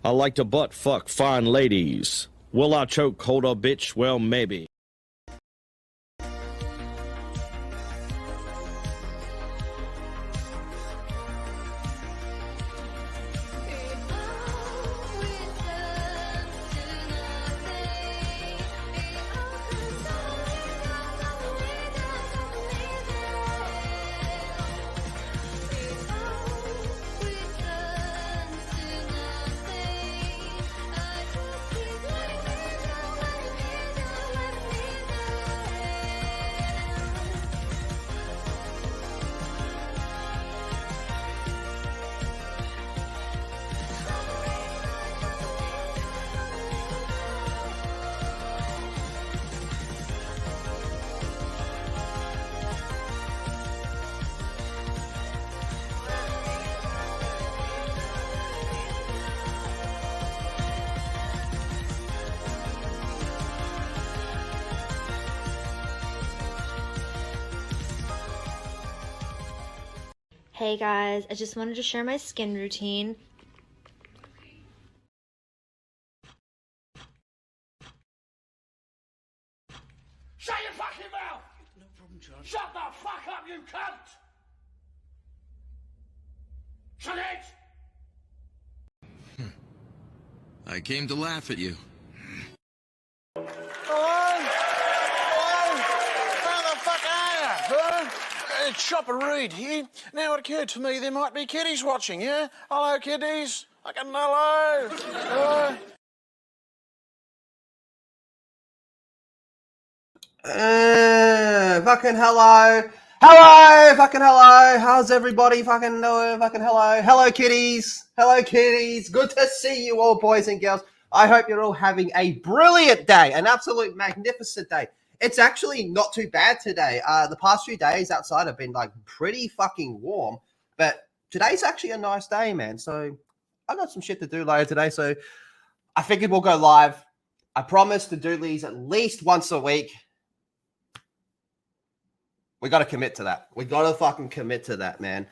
I like to butt fuck fine ladies. Will I choke hold a bitch? Well, maybe. Hey guys, I just wanted to share my skin routine. Shut your fucking mouth! No problem, John. Shut the fuck up, you cunt! Shut it! I came to laugh at you. Hello? Where the fuck are you, huh? It's Shopper Reed here. Now it occurred to me there might be kiddies watching, yeah? Hello, kiddies. Fucking hello. Hello. Fucking hello. Hello, fucking hello. How's everybody fucking doing? Fucking hello. Hello, kitties. Hello, kitties. Good to see you all, boys and girls. I hope you're all having a brilliant day, an absolute magnificent day. It's actually not too bad today. The past few days outside have been like pretty fucking warm, but today's actually a nice day, man. So I got some shit to do later today, so I figured we'll go live. I promise to do these at least once a week. We got to commit to that. We got to fucking commit to that, man.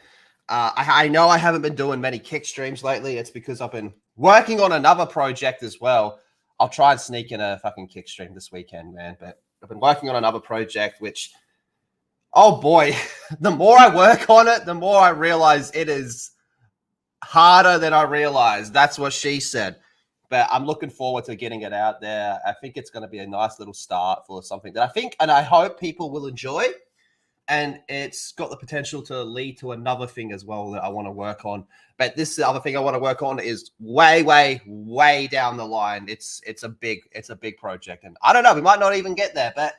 I know I haven't been doing many kick streams lately. It's because I've been working on another project as well. I'll try and sneak in a fucking kick stream this weekend, man. But I've been working on another project, which, oh boy, the more I work on it, the more I realize it is harder than I realized. That's what she said. But I'm looking forward to getting it out there. I think it's going to be a nice little start for something that I think and I hope people will enjoy. And it's got the potential to lead to another thing as well that I want to work on. But this other thing I want to work on is way, way, way down the line. It's a big project. And I don't know, we might not even get there, but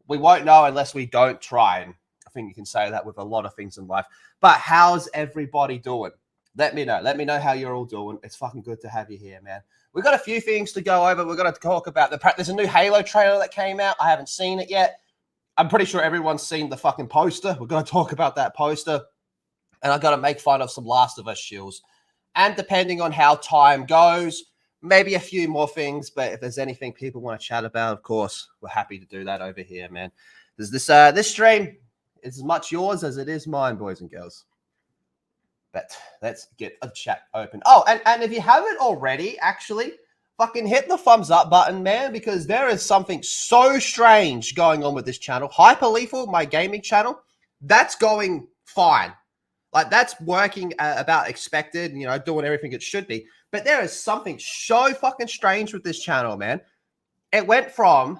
we won't know unless we don't try. And I think you can say that with a lot of things in life. But how's everybody doing? Let me know. Let me know how you're all doing. It's fucking good to have you here, man. We've got a few things to go over. We're going to talk about there's a new Halo trailer that came out. I haven't seen it yet. I'm pretty sure everyone's seen the fucking poster. We're going to talk about that poster. And I've got to make fun of some Last of Us shills. And depending on how time goes, maybe a few more things. But if there's anything people want to chat about, of course, we're happy to do that over here, man. This stream is as much yours as it is mine, boys and girls. But let's get a chat open. Oh, and if you haven't already, actually, fucking hit the thumbs up button, man, because there is something so strange going on with this channel. Hyper Lethal, my gaming channel, that's going fine. Like, that's working about expected, you know, doing everything it should be. But there is something so fucking strange with this channel, man. It went from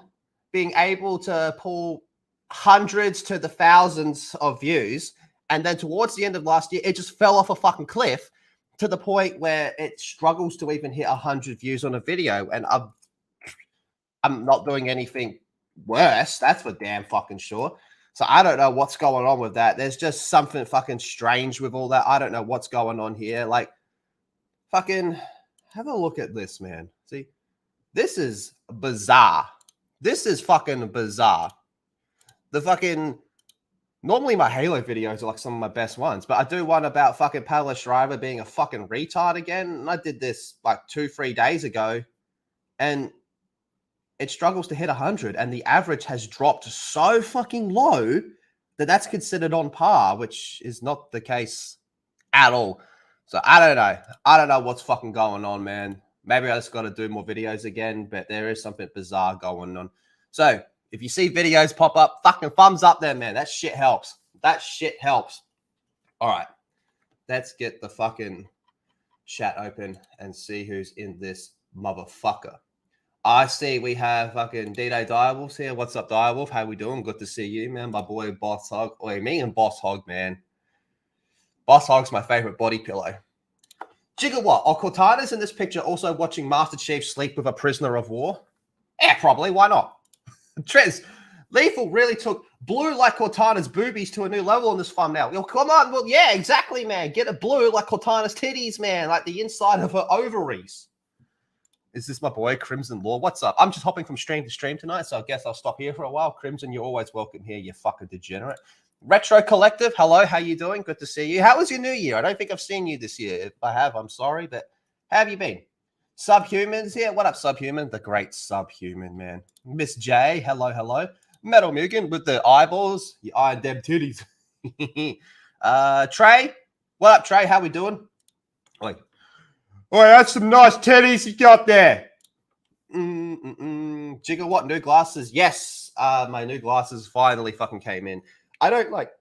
being able to pull hundreds to the thousands of views, and then towards the end of last year, it just fell off a fucking cliff to the point where it struggles to even hit 100 views on a video. And I'm not doing anything worse. That's for damn fucking sure. So I don't know what's going on with that. There's just something fucking strange with all that. I don't know what's going on here. Like, fucking have a look at this, man. See, this is bizarre. This is fucking bizarre. The fucking... Normally my Halo videos are like some of my best ones, but I do one about fucking Pablo Schreiber being a fucking retard again. And I did this like 2-3 days ago, and it struggles to hit 100. And the average has dropped so fucking low that that's considered on par, which is not the case at all. So I don't know. I don't know what's fucking going on, man. Maybe I just got to do more videos again, but there is something bizarre going on. So if you see videos pop up, fucking thumbs up there, man. That shit helps. That shit helps. All right. Let's get the fucking chat open and see who's in this motherfucker. I see we have fucking D-Day Direwolves here. What's up, Direwolf? How we doing? Good to see you, man. My boy Boss Hog. Wait, me and Boss Hog, man. Boss Hog's my favorite body pillow. Gigawatt. Are Cortana's in this picture also watching Master Chief sleep with a prisoner of war? Yeah, probably. Why not? Trez, Lethal really took blue like Cortana's boobies to a new level in this thumbnail. Well, come on. Well, yeah, exactly, man. Get it blue like Cortana's titties, man. Like the inside of her ovaries. Is this my boy, Crimson Law? What's up? I'm just hopping from stream to stream tonight, so I guess I'll stop here for a while. Crimson, you're always welcome here, you fucking degenerate. Retro Collective, hello, how you doing? Good to see you. How was your new year? I don't think I've seen you this year. If I have, I'm sorry, but how have you been? Subhumans here. What up, Subhuman? The great Subhuman, man. Miss J, hello, hello. Metal Mugen with the eyeballs, you iron dem titties. Trey, what up, Trey? How we doing? Oi. Oh, that's some nice teddies you got there. Gigawatt new glasses. Yes, my new glasses finally fucking came in. I don't like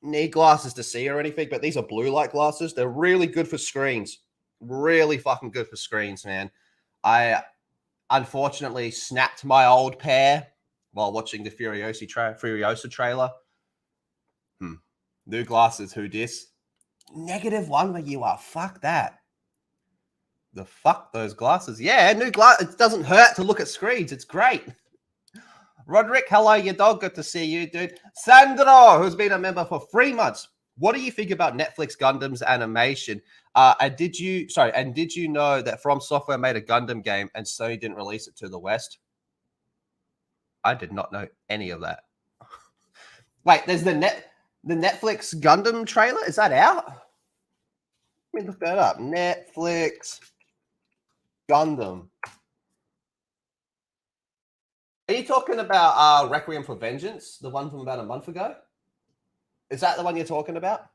need glasses to see or anything, but these are blue light glasses. They're really good for screens. Really fucking good for screens, man. I unfortunately snapped my old pair while watching the Furiosa trailer. New glasses, who dis? -1 where you are. Fuck that. The fuck those glasses. Yeah, new glass. It doesn't hurt to look at screens. It's great. Roderick, hello, your dog. Good to see you, dude. Sandro, who's been a member for 3 months. What do you think about Netflix Gundam's animation? And did you know that From Software made a Gundam game and Sony didn't release it to the West? I did not know any of that. Wait, there's the Netflix Gundam trailer. Is that out? Let me look that up. Netflix Gundam. Are you talking about Requiem for Vengeance, the one from about a month ago? Is that the one you're talking about?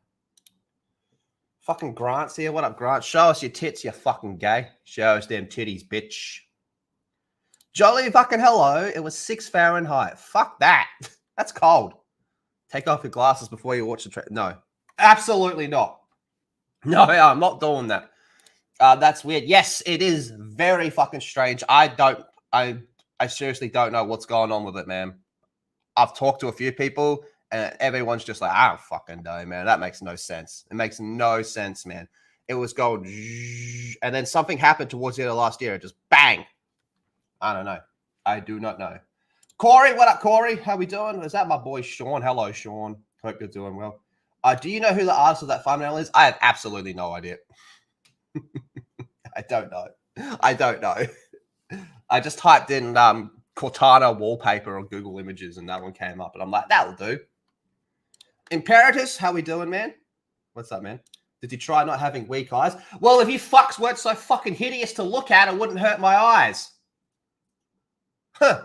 Fucking Grant's here. What up, Grant? Show us your tits, you fucking gay. Show us them titties, bitch. Jolly fucking hello. It was 6 Fahrenheit. Fuck that. That's cold. Take off your glasses before you watch the trailer. No, absolutely not. No, I'm not doing that. That's weird. Yes, it is very fucking strange. I seriously don't know what's going on with it, man. I've talked to a few people, and everyone's just like, I don't fucking know, man. That makes no sense. It makes no sense, man. It was going, and then something happened towards the end of last year. It just bang. I don't know. I do not know. Corey, what up, Corey? How we doing? Is that my boy Sean? Hello, Sean. Hope you're doing well. Do you know who the artist of that thumbnail is? I have absolutely no idea. I don't know. I don't know. I just typed in Cortana wallpaper on Google Images and that one came up. And I'm like, that'll do. Imperatus, how we doing, man? What's up, man? Did you try not having weak eyes? Well, if you fucks weren't so fucking hideous to look at, it wouldn't hurt my eyes. Huh.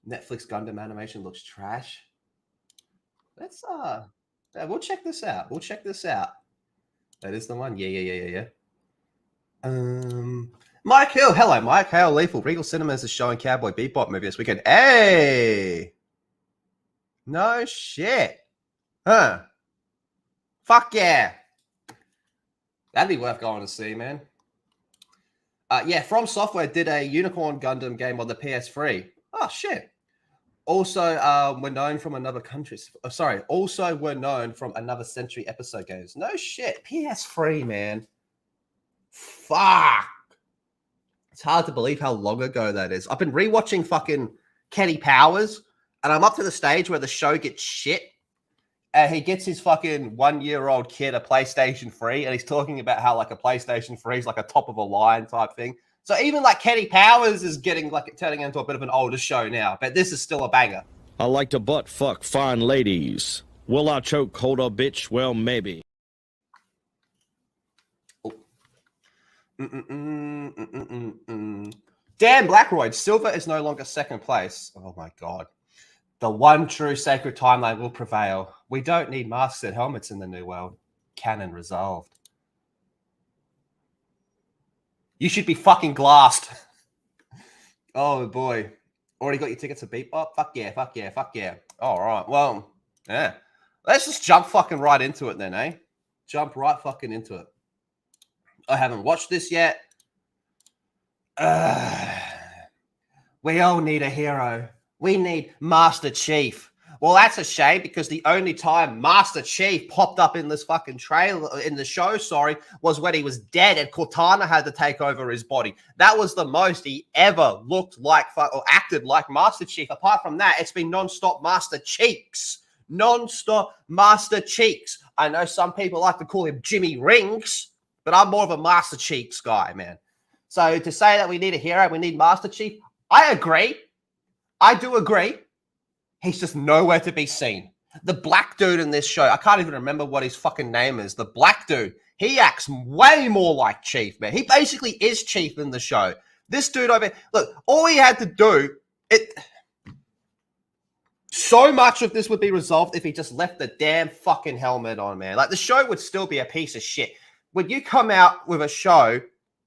Netflix Gundam animation looks trash. Let's we'll check this out. We'll check this out. That is the one. Yeah. Mike Hill. Hello, Mike. How Lethal. Regal Cinemas is showing Cowboy Bebop movie this weekend. Hey! No shit. Huh. Fuck yeah. That'd be worth going to see, man. Yeah, From Software did a Unicorn Gundam game on the PS3. Oh, shit. Also, we're known from another country. Also, we're known from Another Century episode games. No shit. PS3, man. Fuck. It's hard to believe how long ago that is. I've been rewatching fucking Kenny Powers, and I'm up to the stage where the show gets shit. And he gets his fucking 1-year-old kid a PlayStation 3, and he's talking about how like a PlayStation 3 is like a top of a line type thing. So even like Kenny Powers is getting like turning into a bit of an older show now, but this is still a banger. I like to butt fuck fine ladies. Will I choke hold a bitch? Well, maybe. Oh. Damn, Blackroyd. Silver is no longer second place. Oh my god. The one true sacred timeline will prevail. We don't need masks and helmets in the new world. Canon resolved. You should be fucking glassed. Oh boy. Already got your tickets to Bebop? Fuck yeah, fuck yeah, fuck yeah. All right. Well, yeah. Let's just jump fucking right into it then, eh? Jump right fucking into it. I haven't watched this yet. We all need a hero. We need Master Chief. Well, that's a shame because the only time Master Chief popped up in this fucking trailer, in the show, was when he was dead and Cortana had to take over his body. That was the most he ever looked like or acted like Master Chief. Apart from that, it's been non-stop Master Cheeks. Non-stop Master Cheeks. I know some people like to call him Jimmy Rings, but I'm more of a Master Cheeks guy, man. So to say that we need a hero, we need Master Chief, I agree. I do agree. He's just nowhere to be seen. The black dude in this show, I can't even remember what his fucking name is. The black dude, he acts way more like Chief, man. He basically is Chief in the show. This dude over here, look, all he had to do, so much of this would be resolved if he just left the damn fucking helmet on, man. Like, the show would still be a piece of shit. When you come out with a show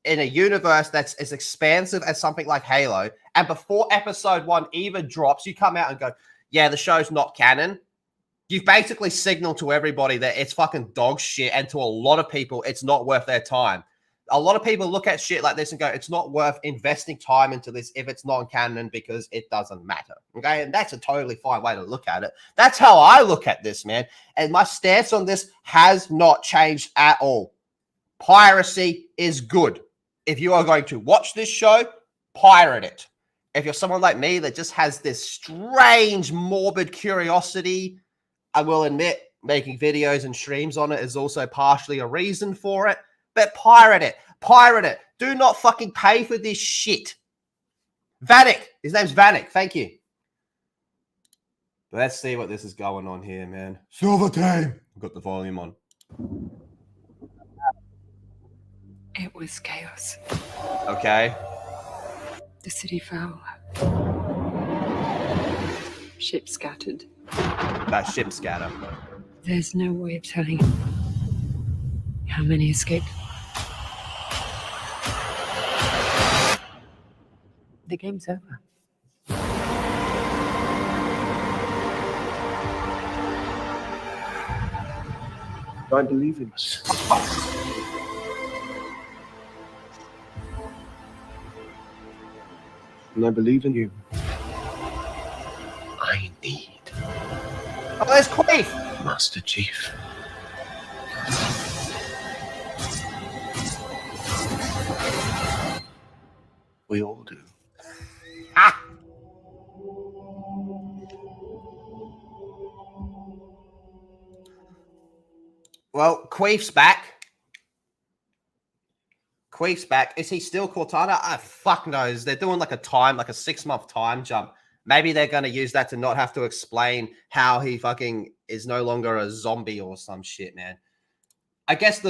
in a universe that's as expansive as something like Halo, and before episode 1 even drops, you come out and go, yeah, the show's not canon. You've basically signaled to everybody that it's fucking dog shit, and to a lot of people, it's not worth their time. A lot of people look at shit like this and go, it's not worth investing time into this if it's non-canon because it doesn't matter. Okay, and that's a totally fine way to look at it. That's how I look at this, man. And my stance on this has not changed at all. Piracy is good. If you are going to watch this show, pirate it. If you're someone like me that just has this strange, morbid curiosity, I will admit making videos and streams on it is also partially a reason for it. But pirate it. Pirate it. Do not fucking pay for this shit. Vanek. His name's Vanek. Thank you. Let's see what this is going on here, man. Silver Team. I've got the volume on. It was chaos. Okay. The city fell. Ship scattered. That ship scatter. There's no way of telling how many escaped. The game's over. I believe in us. And I believe in you. I need Oh, there's Queef. Master Chief. We all do. Ah. Well, Queef's back. Queef's back. Is he still Cortana? Fuck knows. They're doing like a 6-month time jump. Maybe they're going to use that to not have to explain how he fucking is no longer a zombie or some shit, man. I guess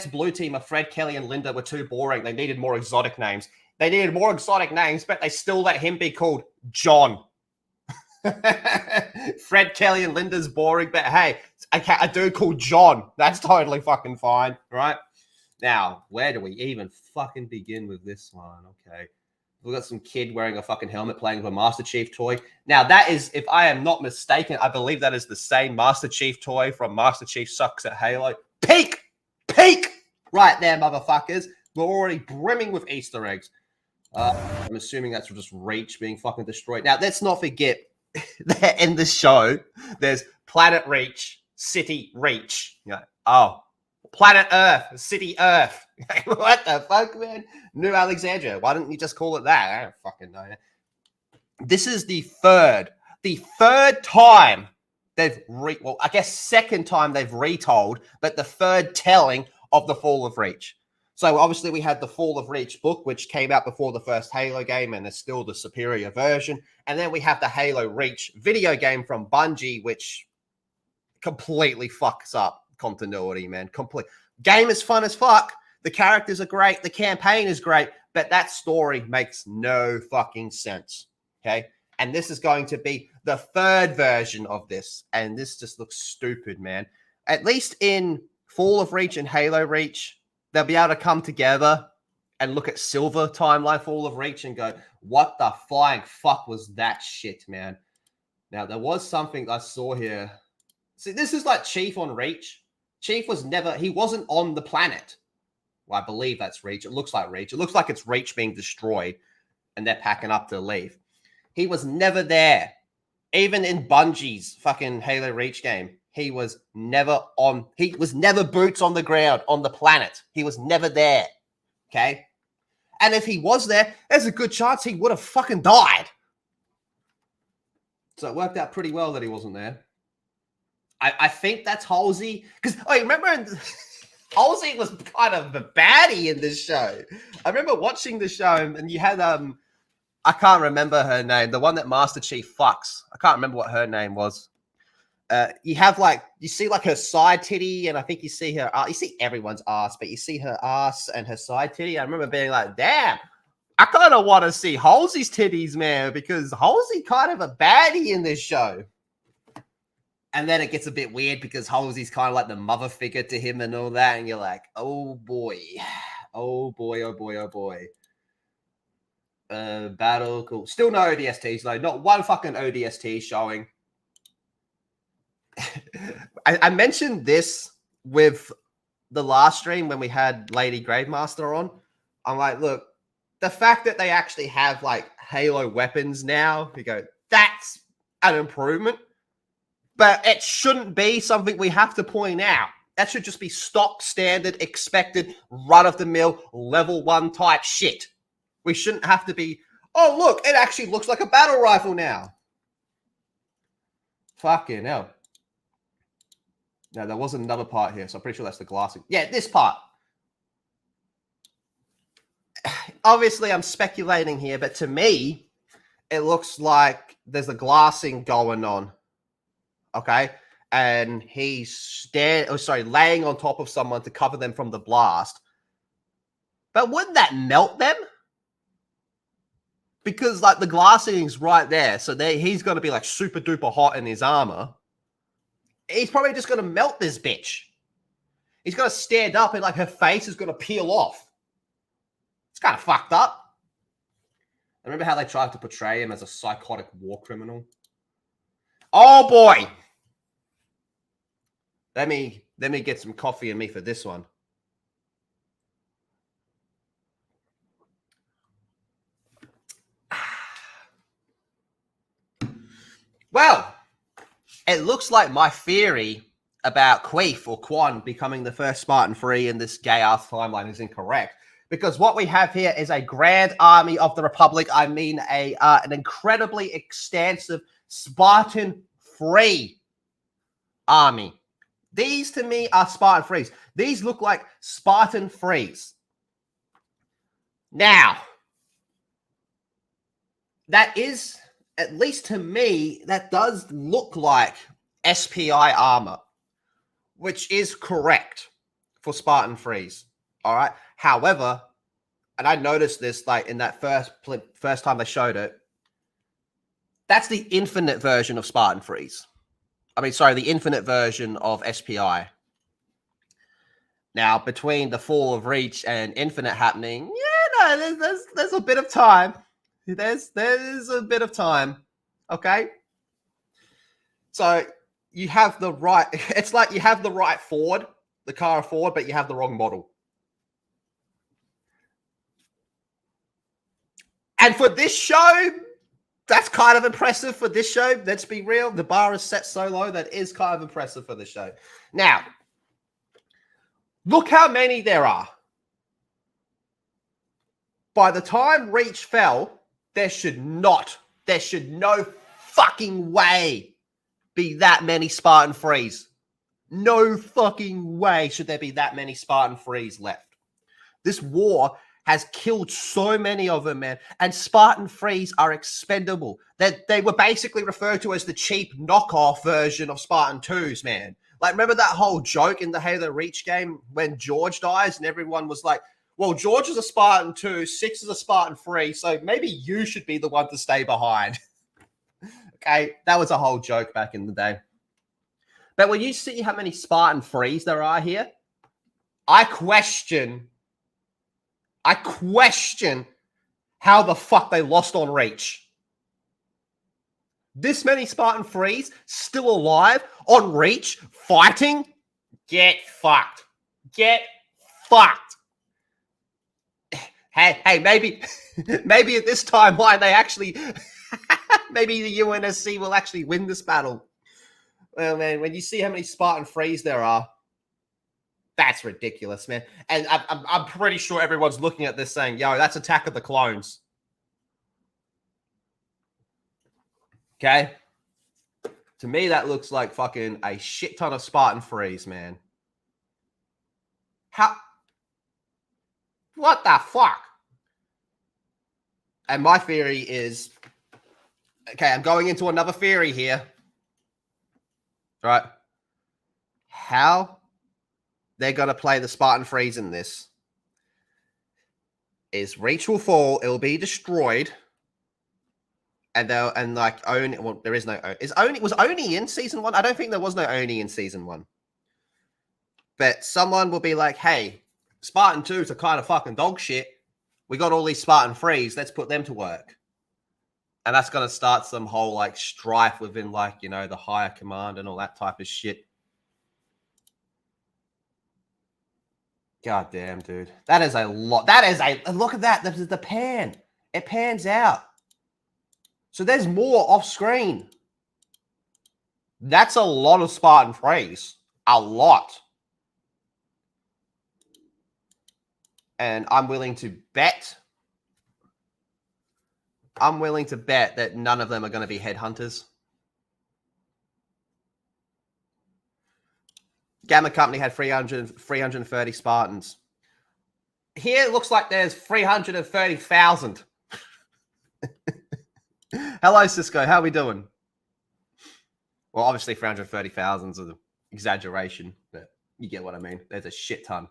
Blue Team of Fred, Kelly, and Linda were too boring. They needed more exotic names. But they still let him be called John. Fred, Kelly, and Linda's boring, but hey, a dude called John. That's totally fucking fine, right? Now, where do we even fucking begin with this one? Okay. We've got some kid wearing a fucking helmet playing with a Master Chief toy. Now, that is, if I am not mistaken, I believe that is the same Master Chief toy from Master Chief Sucks at Halo. Peak! Right there, motherfuckers. We're already brimming with Easter eggs. I'm assuming that's just Reach being fucking destroyed. Now, let's not forget that in the show, there's Planet Reach, City Reach. You know, oh, Planet Earth, City Earth. What the fuck, man? New Alexandria. Why didn't you just call it that? I don't fucking know. This is the third time they've I guess second time they've retold, but the third telling of the Fall of Reach. So obviously we had the Fall of Reach book, which came out before the first Halo game and is still the superior version. And then we have the Halo Reach video game from Bungie, which completely fucks up continuity, man. Game is fun as fuck. The characters are great. The campaign is great. But that story makes no fucking sense. Okay? And this is going to be the third version of this. And this just looks stupid, man. At least in Fall of Reach and Halo Reach, they'll be able to come together and look at Silver timeline for all of Reach and go, what the flying fuck was that shit, man? Now, there was something I saw here. See, this is like Chief on Reach. Chief was never, he wasn't on the planet. Well, I believe that's Reach. It looks like Reach. It looks like it's Reach being destroyed and they're packing up to leave. He was never there. Even in Bungie's fucking Halo Reach game, he was never boots on the ground on the planet. He was never there. Okay? And if he was there, there's a good chance he would have fucking died. So it worked out pretty well that he wasn't there. I think that's Halsey. Because, oh, remember Halsey was kind of the baddie in this show. I remember watching the show and you had, I can't remember her name. The one that Master Chief fucks. I can't remember what her name was. You have you see her side titty, and I think you see her, you see everyone's ass, but you see her ass and her side titty. I remember being like, damn, I kind of want to see Halsey's titties, man, because Halsey kind of a baddie in this show. And then it gets a bit weird because Halsey's kind of like the mother figure to him and all that. And you're like, oh boy. Oh boy, oh boy, oh boy. Battle, cool. Still no ODSTs though. Not one fucking ODST showing. I mentioned this with the last stream when we had Lady Gravemaster on. I'm like, look, the fact that they actually have Halo weapons now, you go, that's an improvement. But it shouldn't be something we have to point out. That should just be stock, standard, expected, run-of-the-mill, level 1 type shit. We shouldn't have to be, oh, look, it actually looks like a battle rifle now. Fucking hell. Now, there was another part here, so I'm pretty sure that's the glassing. Yeah, this part. Obviously, I'm speculating here, but to me, it looks like there's a glassing going on. Okay? And he's laying on top of someone to cover them from the blast. But wouldn't that melt them? Because the glassing's right there, so he's going to be super duper hot in his armor. He's probably just going to melt this bitch. He's going to stand up and her face is going to peel off. It's kind of fucked up. I remember how they tried to portray him as a psychotic war criminal. Oh boy. Let me get some coffee in me for this one. Well, it looks like my theory about Queef or Quan becoming the first Spartan free in this gay-ass timeline is incorrect. Because what we have here is a grand army of the Republic. I mean an incredibly extensive Spartan free army. These, to me, are Spartan frees. These look like Spartan frees. Now, that is, at least to me, that does look like SPI armor, which is correct for Spartan frees. All right. However, and I noticed this in that first time they showed it, that's the infinite version of Spartan frees. I mean, sorry, the infinite version of SPI. Now, between the Fall of Reach and Infinite happening, yeah, no, there's a bit of time. There's a bit of time. Okay? So, you have the right... It's like you have the right Ford, the car Ford, but you have the wrong model. And for this show... That's kind of impressive for this show. Let's be real. The bar is set so low that is kind of impressive for the show. Now, look how many there are. By the time Reach fell, there should no fucking way be that many Spartan frees. No fucking way should there be that many Spartan frees left. This war has killed so many of them, man. And Spartan frees are expendable. They were basically referred to as the cheap knockoff version of Spartan 2s, man. Remember that whole joke in the Halo Reach game when George dies and everyone was like, well, George is a Spartan 2, 6 is a Spartan 3, so maybe you should be the one to stay behind. Okay, that was a whole joke back in the day. But when you see how many Spartan 3s there are here, I question I question how the fuck they lost on Reach. This many Spartan Frees still alive on Reach, fighting? Get fucked. Get fucked. Hey, maybe at this timeline they actually, maybe the UNSC will actually win this battle. Well, man, when you see how many Spartan Frees there are, that's ridiculous, man. And I'm pretty sure everyone's looking at this saying, yo, that's Attack of the Clones. Okay? To me, that looks like fucking a shit ton of Spartan Frees, man. How? What the fuck? And my theory is, okay, I'm going into another theory here. Right? How they're going to play the Spartan Freeze in this is Reach will fall, it'll be destroyed, and they'll, and like, Oni, well, there is no, was Oni in season 1? I don't think there was no Oni in season 1. But someone will be like, hey, Spartan 2's a kind of fucking dog shit. We got all these Spartan Frees, let's put them to work. And that's going to start some whole, like, strife within, like, you know, the higher command and all that type of shit. God damn, dude. That is a lot. That is a... Look at that. This is the pan. It pans out. So there's more off screen. That's a lot of Spartan Frees. A lot. And I'm willing to bet... that none of them are going to be headhunters. Gamma Company had 330 Spartans. Here it looks like there's 330,000. Hello, Cisco. How are we doing? Well, obviously 330,000 is an exaggeration, but you get what I mean. There's a shit ton.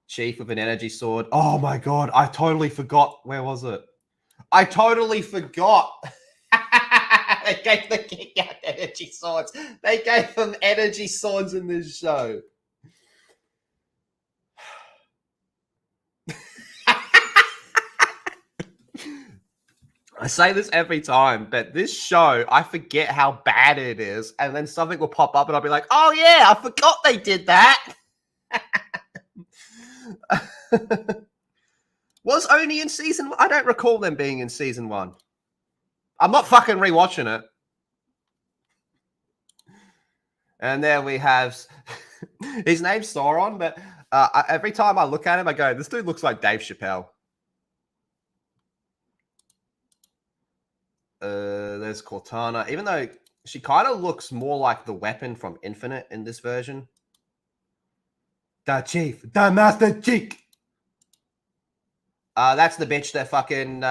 Chief with an energy sword. Oh my God. I totally forgot. Where was it? I totally forgot. They gave the kick out energy swords. They gave them energy swords in this show. I say this every time, but this show, I forget how bad it is. And then something will pop up and I'll be like, oh yeah, I forgot they did that. Was Oni in season 1? I don't recall them being in season 1. I'm not fucking rewatching it. And there we have... His name's Sauron, but every time I look at him, I go, this dude looks like Dave Chappelle. There's Cortana. Even though she kind of looks more like the weapon from Infinite in this version. The Chief. The Master Chief. That's the bitch that fucking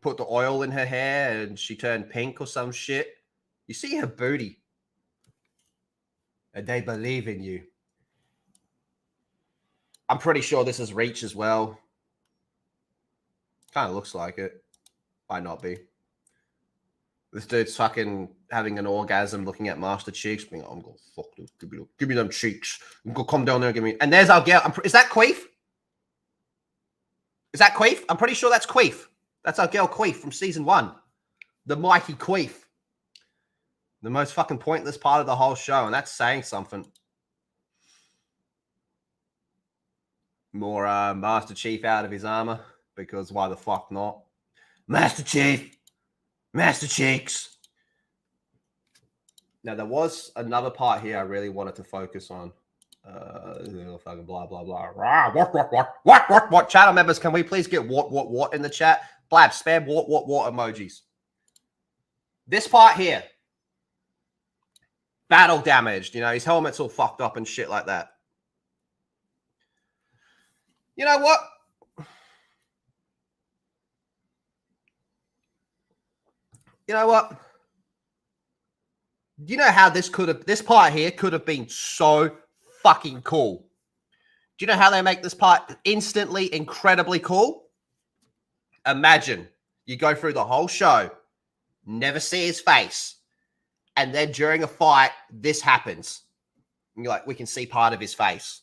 put the oil in her hair and she turned pink or some shit. You see her booty. And they believe in you. I'm pretty sure this is Reach as well. Kind of looks like it. Might not be. This dude's fucking having an orgasm looking at Master Cheeks. Being, oh, I'm going to fuck them. Give me them cheeks. I'm going to come down there and give me... And there's our girl. Is that Queef? Is that Queef? I'm pretty sure that's Queef. That's our girl Queef from season 1. The mighty Queef. The most fucking pointless part of the whole show, and that's saying something. More Master Chief out of his armor, because why the fuck not? Master Chief! Master Cheeks! Now, there was another part here I really wanted to focus on. Fucking blah, blah, blah. What? Channel members, can we please get what in the chat? Blab, spam what emojis. This part here. Battle damaged. You know, his helmet's all fucked up and shit like that. You know what? You know what? You know how this part here could have been so fucking cool. Do you know how they make this part instantly incredibly cool? Imagine you go through the whole show, never see his face, and then during a fight, this happens. And you're like, we can see part of his face.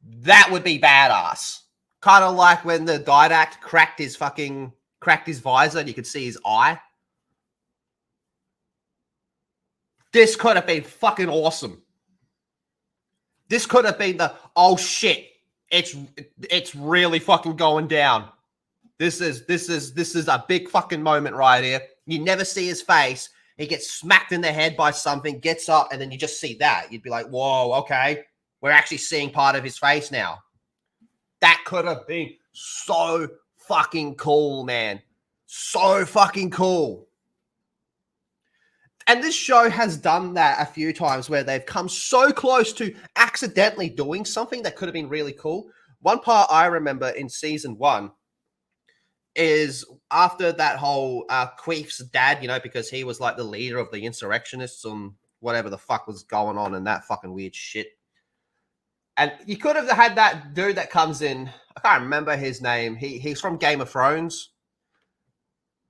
That would be badass. Kind of like when the Didact cracked his visor and you could see his eye. This could have been fucking awesome. This could have been the, oh shit, it's really fucking going down. This is a big fucking moment right here. You never see his face. He gets smacked in the head by something, gets up, and then you just see that. You'd be like, whoa, okay. We're actually seeing part of his face now. That could have been so fucking cool, man. So fucking cool. And this show has done that a few times where they've come so close to accidentally doing something that could have been really cool. One part I remember in season 1 is after that whole Queef's dad, you know, because he was like the leader of the insurrectionists and whatever the fuck was going on in that fucking weird shit. And you could have had that dude that comes in. I can't remember his name. He's from Game of Thrones.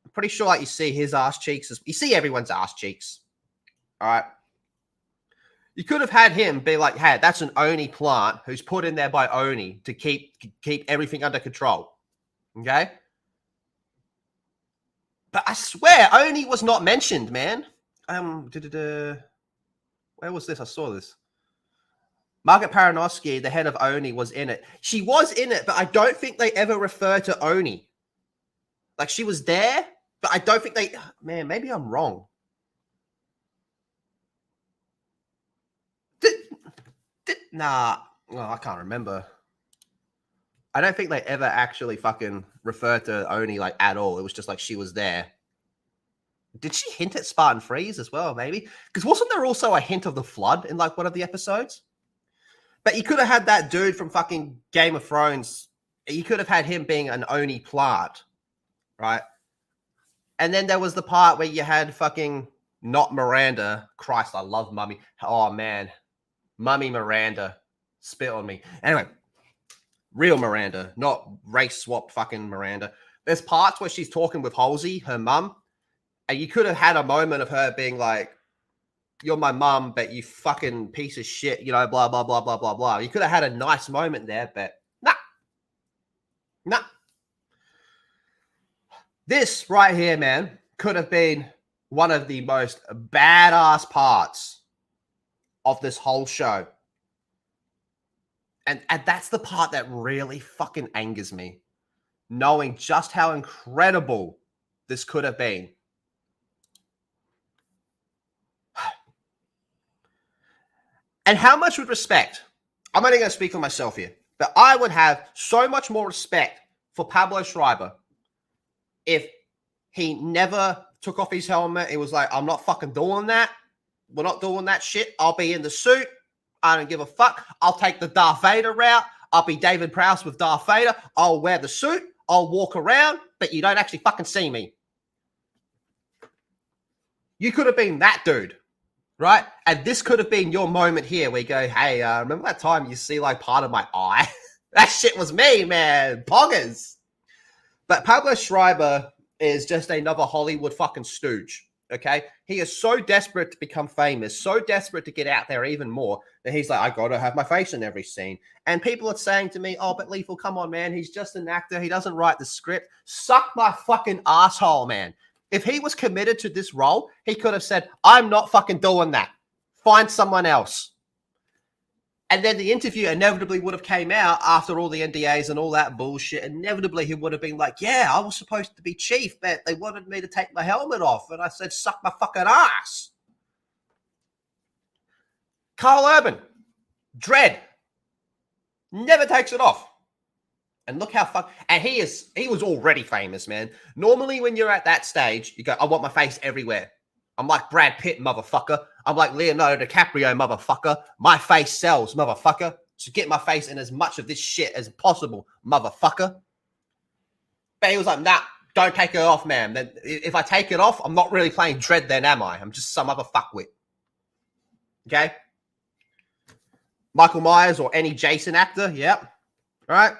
I'm pretty sure like you see his ass cheeks. You see everyone's ass cheeks. All right. You could have had him be like, hey, that's an Oni plant who's put in there by Oni to keep everything under control. Okay? But I swear, Oni was not mentioned, man. Where was this? I saw this. Margaret Paranosky, the head of Oni, was in it. She was in it, but I don't think they ever referred to Oni. Like, she was there, but I don't think they... Man, maybe I'm wrong. Nah. Oh, I can't remember. I don't think they ever actually fucking referred to Oni, like, at all. It was just like she was there. Did she hint at Spartan Freeze as well, maybe? Because wasn't there also a hint of the Flood in, like, one of the episodes? But you could have had that dude from fucking Game of Thrones. You could have had him being an Oni plant, right? And then there was the part where you had fucking not Miranda. Christ, I love Mummy. Oh, man. Mummy Miranda. Spit on me. Anyway, real Miranda, not race swap fucking Miranda. There's parts where she's talking with Halsey, her mum, and you could have had a moment of her being like, you're my mum, but you fucking piece of shit, you know, blah, blah, blah, blah, blah, blah. You could have had a nice moment there, but nah. This right here, man, could have been one of the most badass parts of this whole show. And that's the part that really fucking angers me. Knowing just how incredible this could have been. And how much with respect, I'm only going to speak for myself here, but I would have so much more respect for Pablo Schreiber if he never took off his helmet. It was like, I'm not fucking doing that. We're not doing that shit. I'll be in the suit. I don't give a fuck. I'll take the Darth Vader route. I'll be David Prowse with Darth Vader. I'll wear the suit. I'll walk around, but you don't actually fucking see me. You could have been that dude, right? And this could have been your moment here where you go, hey, remember that time you see like part of my eye? That shit was me, man. Poggers. But Pablo Schreiber is just another Hollywood fucking stooge. Okay, he is so desperate to become famous, so desperate to get out there even more, that he's like, I gotta have my face in every scene. And people are saying to me, oh, but Lethal, come on, man, he's just an actor, he doesn't write the script. Suck my fucking asshole, man. If he was committed to this role, he could have said, I'm not fucking doing that. Find someone else. And then the interview inevitably would have came out after all the NDAs and all that bullshit. Inevitably, he would have been like, yeah, I was supposed to be chief, but they wanted me to take my helmet off. And I said, suck my fucking ass. Carl Urban, Dredd, never takes it off. And look how and he was already famous, man. Normally, when you're at that stage, you go, I want my face everywhere. I'm like Brad Pitt, motherfucker. I'm like Leonardo DiCaprio, motherfucker. My face sells, motherfucker. So get my face in as much of this shit as possible, motherfucker. But he was like, nah, don't take it off, man. Then if I take it off, I'm not really playing Dredd then, am I? I'm just some other fuckwit. Okay? Michael Myers or any Jason actor, yep. All right?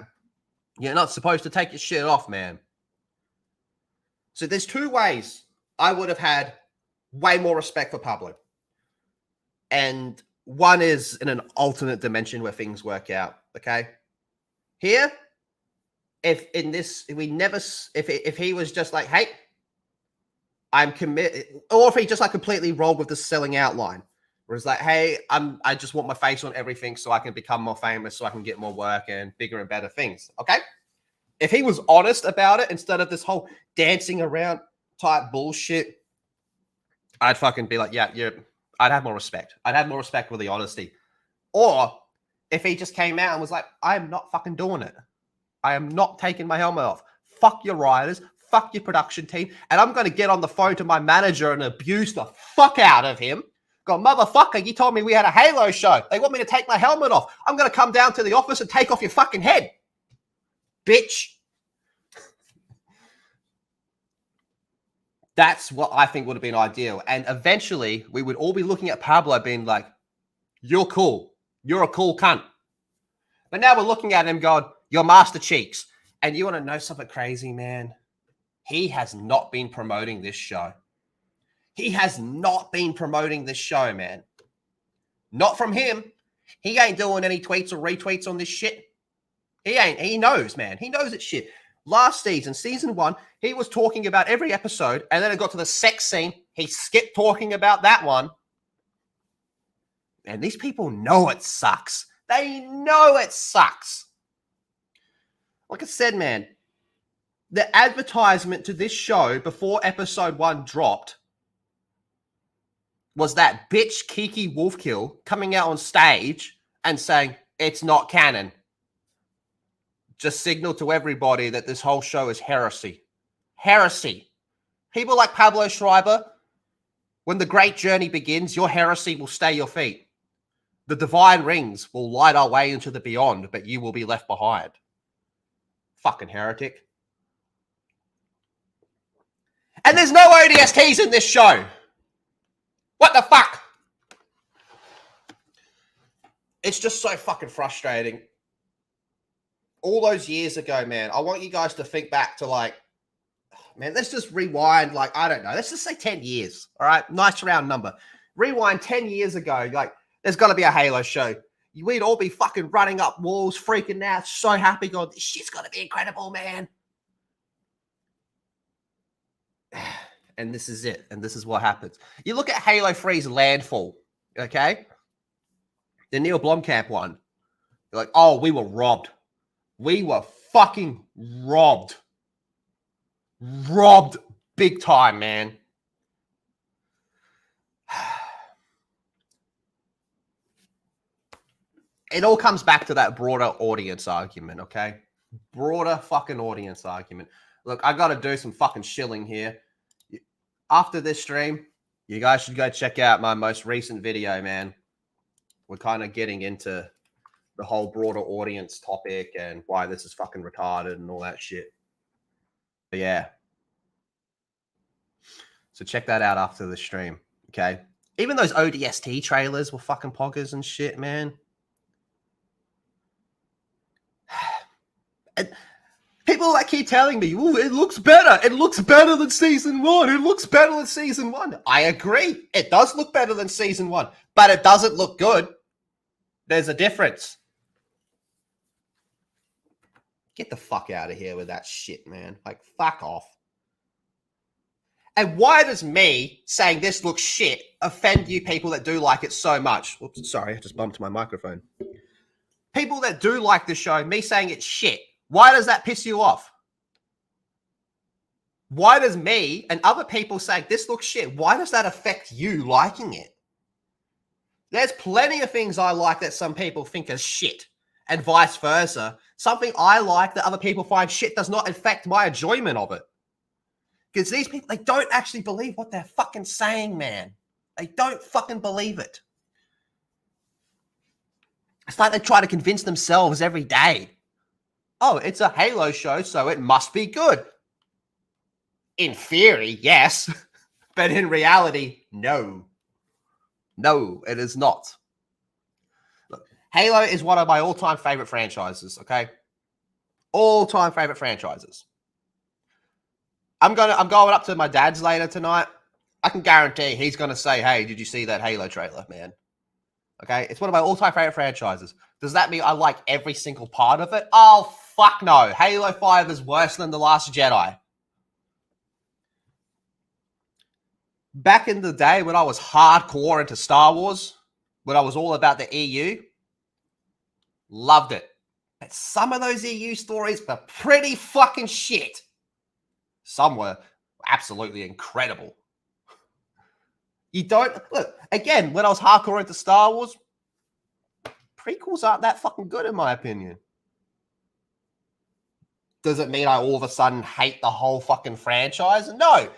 You're not supposed to take your shit off, man. So there's two ways I would have had way more respect for Pablo. And one is in an alternate dimension where things work out, okay? Here, if in this we never if he was just like, hey, I'm committed, or if he just like completely rolled with the selling out line, where it's like, hey, I just want my face on everything so I can become more famous, so I can get more work and bigger and better things. Okay, if he was honest about it instead of this whole dancing around type bullshit, I'd fucking be like, yeah, I'd have more respect. I'd have more respect for the honesty. Or if he just came out and was like, I'm not fucking doing it. I am not taking my helmet off. Fuck your writers. Fuck your production team. And I'm going to get on the phone to my manager and abuse the fuck out of him. Go, motherfucker, you told me we had a Halo show. They want me to take my helmet off. I'm going to come down to the office and take off your fucking head. Bitch. That's what I think would have been ideal. And eventually, we would all be looking at Pablo being like, you're cool. You're a cool cunt. But now we're looking at him going, you're Master Cheeks. And you want to know something crazy, man? He has not been promoting this show. He has not been promoting this show, man. Not from him. He ain't doing any tweets or retweets on this shit. He ain't. He knows, man. He knows it's shit. Last season, season 1, he was talking about every episode, and then it got to the sex scene. He skipped talking about that one. And these people know it sucks. They know it sucks. Like I said, man, the advertisement to this show before episode 1 dropped was that bitch Kiki Wolfkill coming out on stage and saying, it's not canon. Just signal to everybody that this whole show is heresy. Heresy. People like Pablo Schreiber, when the great journey begins, your heresy will stay your feet. The divine rings will light our way into the beyond, but you will be left behind. Fucking heretic. And there's no ODSTs in this show. What the fuck? It's just so fucking frustrating. All those years ago, man, I want you guys to think back to like, man, let's just rewind, like, I don't know, let's just say 10 years, all right? Nice round number. Rewind 10 years ago, like, there's got to be a Halo show. We'd all be fucking running up walls, freaking out, so happy, going, this shit's got to be incredible, man. And this is it, and this is what happens. You look at Halo 3's Landfall, okay? The Neil Blomkamp one. You're like, oh, we were robbed. We were fucking robbed. Robbed big time, man. It all comes back to that broader audience argument, okay? Broader fucking audience argument. Look, I got to do some fucking shilling here. After this stream, you guys should go check out my most recent video, man. We're kind of getting into the whole broader audience topic and why this is fucking retarded and all that shit. But yeah. So check that out after the stream, okay? Even those ODST trailers were fucking poggers and shit, man. And people that keep telling me, "Ooh, it looks better. It looks better than season 1. It looks better than season 1." I agree. It does look better than season 1, but it doesn't look good. There's a difference. Get the fuck out of here with that shit, man. Like, fuck off. And why does me saying this looks shit offend you people that do like it so much? Oops, sorry, I just bumped my microphone. People that do like the show, me saying it's shit, why does that piss you off? Why does me and other people saying this looks shit, why does that affect you liking it? There's plenty of things I like that some people think are shit, and vice versa. Something I like that other people find shit does not affect my enjoyment of it. Because these people, they don't actually believe what they're fucking saying, man. They don't fucking believe it. It's like they try to convince themselves every day. Oh, it's a Halo show, so it must be good. In theory, yes. But in reality, no. No, it is not. Look, Halo is one of my all-time favorite franchises, okay? All-time favorite franchises. I'm going up to my dad's later tonight. I can guarantee he's going to say, hey, did you see that Halo trailer, man? Okay? It's one of my all-time favorite franchises. Does that mean I like every single part of it? Oh, Fuck no. Halo 5 is worse than The Last Jedi. Back in the day when I was hardcore into Star Wars, when I was all about the EU, loved it. But some of those EU stories were pretty fucking shit. Some were absolutely incredible. You don't... Look, again, when I was hardcore into Star Wars, prequels aren't that fucking good in my opinion. Does it mean I all of a sudden hate the whole fucking franchise? No.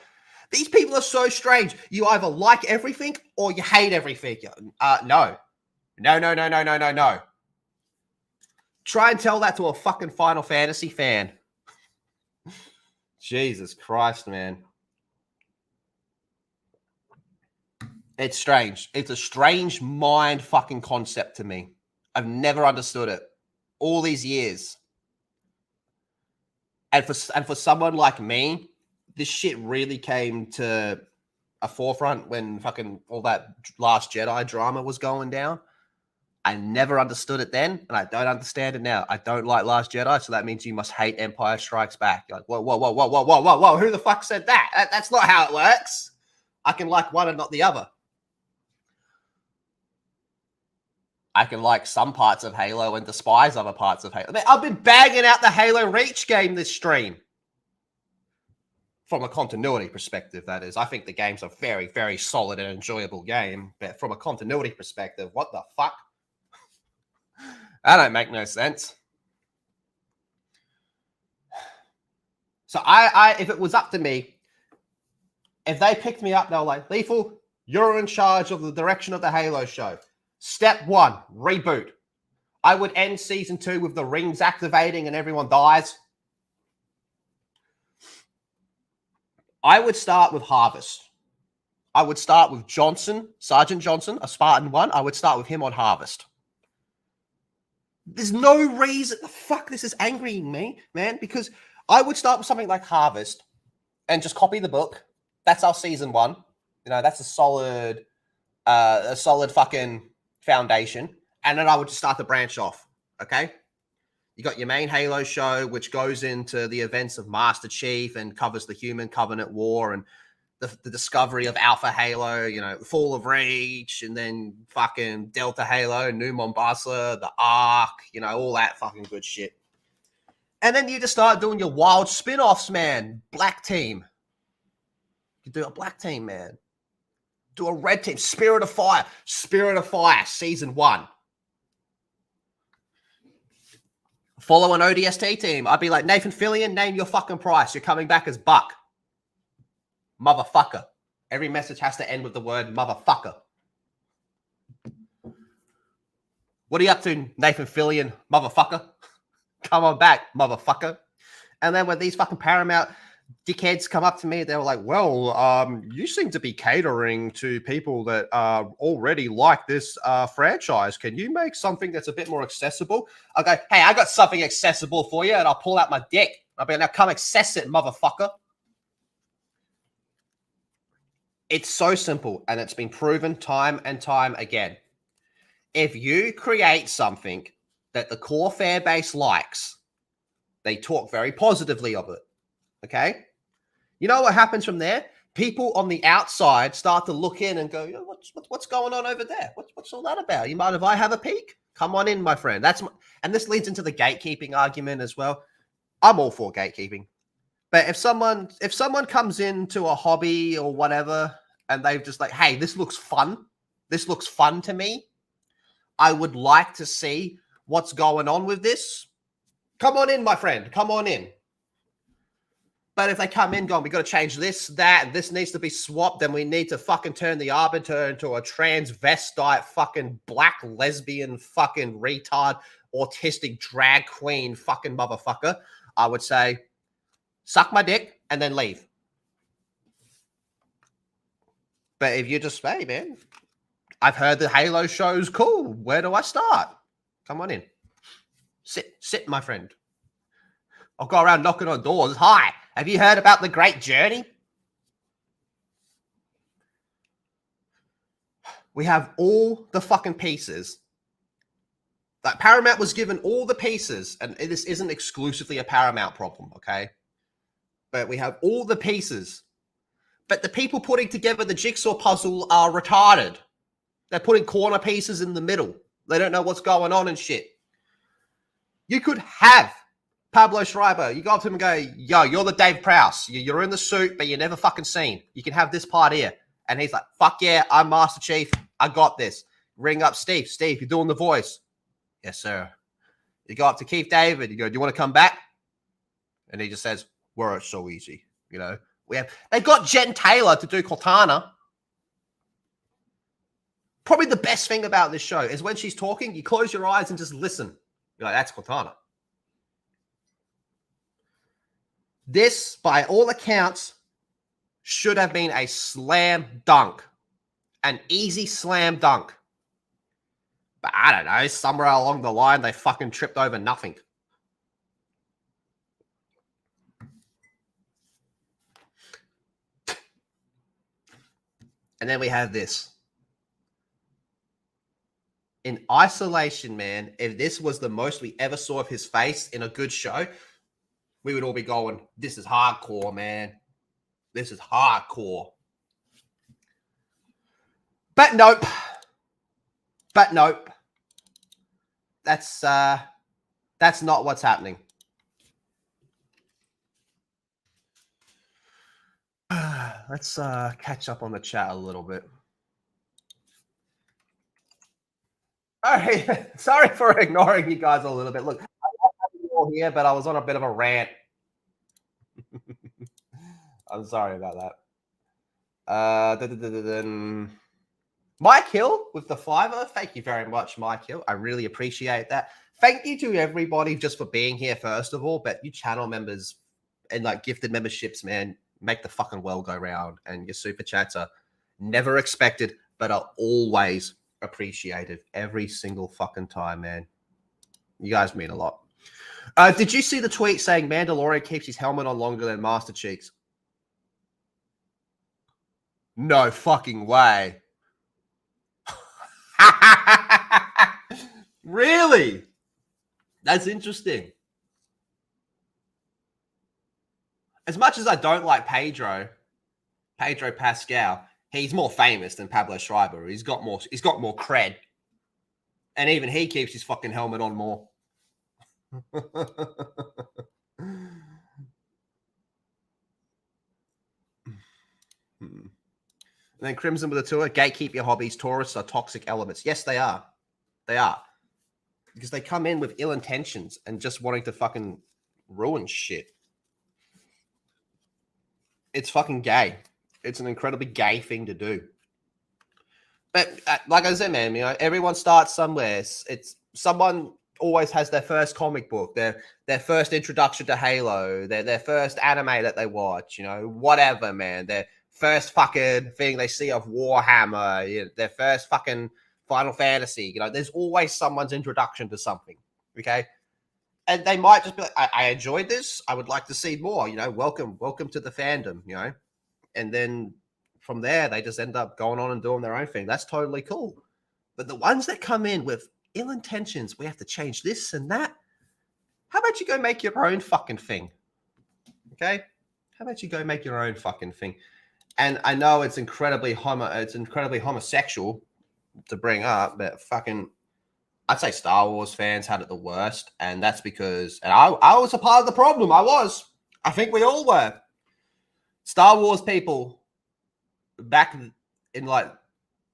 These people are so strange. You either like everything or you hate everything. No. No. Try and tell that to a fucking Final Fantasy fan. Jesus Christ, man. It's strange. It's a strange mind fucking concept to me. I've never understood it. All these years. And for someone like me, this shit really came to a forefront when fucking all that Last Jedi drama was going down. I never understood it then, and I don't understand it now. I don't like Last Jedi, so that means you must hate Empire Strikes Back. You're like, whoa. Who the fuck said that? That's not how it works. I can like one and not the other. I can like some parts of Halo and despise other parts of Halo. I mean, I've been bagging out the Halo Reach game this stream. From a continuity perspective, that is. I think the game's a very, very solid and enjoyable game. But from a continuity perspective, what the fuck? That don't make no sense. So if it was up to me, if they picked me up, they were like, Lethal, you're in charge of the direction of the Halo show. Step 1, reboot. I would end season 2 with the rings activating and everyone dies. I would start with Harvest. I would start with Johnson, Sergeant Johnson, a Spartan 1. I would start with him on Harvest. There's no reason. The fuck, this is angering me, man, because I would start with something like Harvest and just copy the book. That's our season 1. You know, that's a solid fucking foundation. And then I would just start to branch off. Okay. You got your main Halo show, which goes into the events of Master Chief and covers the Human Covenant War and the discovery of Alpha Halo, you know, Fall of Reach, and then fucking Delta Halo, New Mombasa, the Ark, you know, all that fucking good shit. And then you just start doing your wild spin-offs, man. Black Team. You do a Black Team, man. Do a Red Team. Spirit of Fire, season 1. Follow an ODST team. I'd be like, Nathan Fillion, name your fucking price. You're coming back as Buck. Motherfucker. Every message has to end with the word motherfucker. What are you up to, Nathan Fillion, motherfucker? Come on back, motherfucker. And then when these fucking Paramount dickheads come up to me, they were like, well, you seem to be catering to people that already like this franchise. Can you make something that's a bit more accessible? I'll go, hey, I got something accessible for you, and I'll pull out my dick. I'll be like, now come access it, motherfucker. It's so simple, and it's been proven time and time again. If you create something that the core fan base likes, they talk very positively of it. Okay? You know what happens from there? People on the outside start to look in and go, what's going on over there? What's all that about? You mind if I have a peek? Come on in, my friend. And this leads into the gatekeeping argument as well. I'm all for gatekeeping. But if someone comes into a hobby or whatever and they've just like, hey, this looks fun. This looks fun to me. I would like to see what's going on with this. Come on in, my friend. Come on in. But if they come in going, we got to change this, that, this needs to be swapped, then we need to fucking turn the Arbiter into a transvestite fucking black lesbian fucking retard autistic drag queen fucking motherfucker, I would say, suck my dick and then leave. But if you just say, hey, man, I've heard the Halo show's cool. Where do I start? Come on in. Sit, my friend. I'll go around knocking on doors. Hi, have you heard about the Great Journey? We have all the fucking pieces. Like Paramount was given all the pieces, and this isn't exclusively a Paramount problem, okay? But we have all the pieces. But the people putting together the jigsaw puzzle are retarded. They're putting corner pieces in the middle. They don't know what's going on and shit. You could have Pablo Schreiber. You go up to him and go, yo, you're the Dave Prowse. You're in the suit, but you're never fucking seen. You can have this part here. And he's like, fuck yeah, I'm Master Chief. I got this. Ring up Steve. Steve, you're doing the voice. Yes, sir. You go up to Keith David. You go, do you want to come back? And he just says, well, it's so easy. You know, they got Jen Taylor to do Cortana. Probably the best thing about this show is when she's talking, you close your eyes and just listen. You're like, that's Cortana. This, by all accounts, should have been a slam dunk. An easy slam dunk. But I don't know, somewhere along the line, they fucking tripped over nothing. And then we have this. In isolation, man, if this was the most we ever saw of his face in a good show, we would all be going, this is hardcore, man. This is hardcore. But nope. But nope. That's not what's happening. Let's catch up on the chat a little bit. All right. Sorry for ignoring you guys a little bit. Look, I'm not here, but I was on a bit of a rant. I'm sorry about that. Mike Hill with the $5. Thank you very much, Mike Hill. I really appreciate that. Thank you to everybody just for being here, first of all. But you channel members and like gifted memberships, man, make the fucking world go round. And your super chats are never expected, but are always appreciated every single fucking time, man. You guys mean a lot. Did you see the tweet saying Mandalorian keeps his helmet on longer than Master Chief's? No fucking way. Really? That's interesting. As much as I don't like Pedro Pascal, he's more famous than Pablo Schreiber. He's got more cred. And even he keeps his fucking helmet on more. And then Crimson with a tour. Gatekeep your hobbies. Tourists are toxic elements. Yes, they are. They are. Because they come in with ill intentions and just wanting to fucking ruin shit. It's fucking gay. It's an incredibly gay thing to do. But like I said, man, you know, everyone starts somewhere. It's someone always has their first comic book, their first introduction to Halo, their first anime that they watch, you know, whatever, man. Their first fucking thing they see of Warhammer, you know, their first fucking Final Fantasy. You know, there's always someone's introduction to something, okay? And they might just be like, I enjoyed this. I would like to see more, you know, welcome to the fandom, you know? And then from there, they just end up going on and doing their own thing. That's totally cool. But the ones that come in with ill intentions, we have to change this and that. How about you go make your own fucking thing? Okay? How about you go make your own fucking thing? And I know it's incredibly homosexual to bring up, but fucking, I'd say Star Wars fans had it the worst. And that's because, and I was a part of the problem. I think we all were. Star Wars people back in like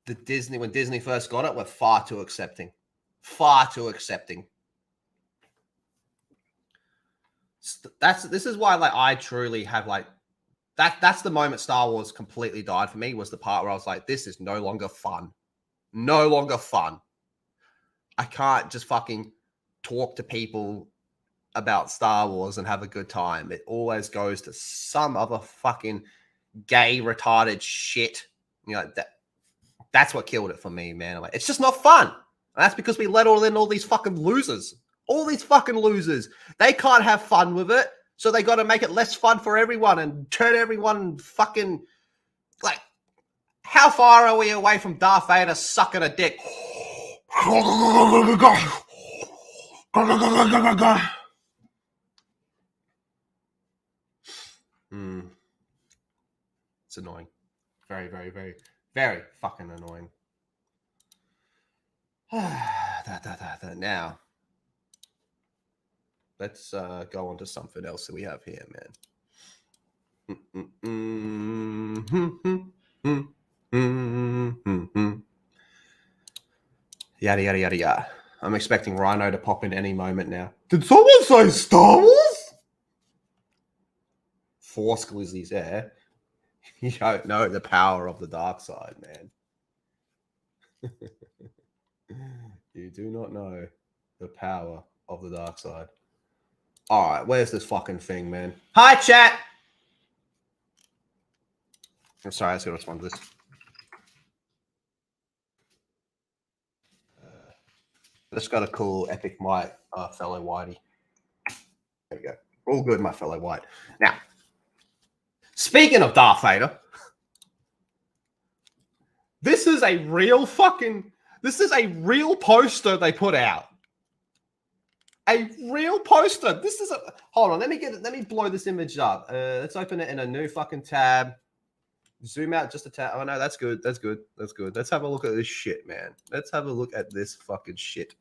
when Disney first got it, were far too accepting. This is why like I truly have like that's the moment Star Wars completely died for me, was the part where I was like, this is no longer fun. I can't just fucking talk to people about Star Wars and have a good time. It always goes to some other fucking gay retarded shit. You know, that's what killed it for me, man. I'm like, it's just not fun. And that's because we let all these fucking losers. All these fucking losers. They can't have fun with it, so they got to make it less fun for everyone and turn everyone fucking like. How far are we away from Darth Vader sucking a dick? It's annoying. Very, very, very, very fucking annoying. Now, let's go on to something else that we have here, man. Yada, yada, yada, yada. I'm expecting Rhino to pop in any moment now. Did someone say Star Wars? Force Glizzy's there. You don't know the power of the dark side, man. You do not know the power of the dark side. All right, where's this fucking thing, man? Hi, chat. I'm sorry, I was going to respond to this. Just got a cool epic mic, fellow Whitey. There we go. All good, my fellow White. Now, speaking of Darth Vader, this is a real poster they put out. A real poster. This is a, hold on, let me blow this image up. Let's open it in a new fucking tab. Zoom out just a tab. Oh no, that's good. That's good. That's good. Let's have a look at this shit, man. Let's have a look at this fucking shit.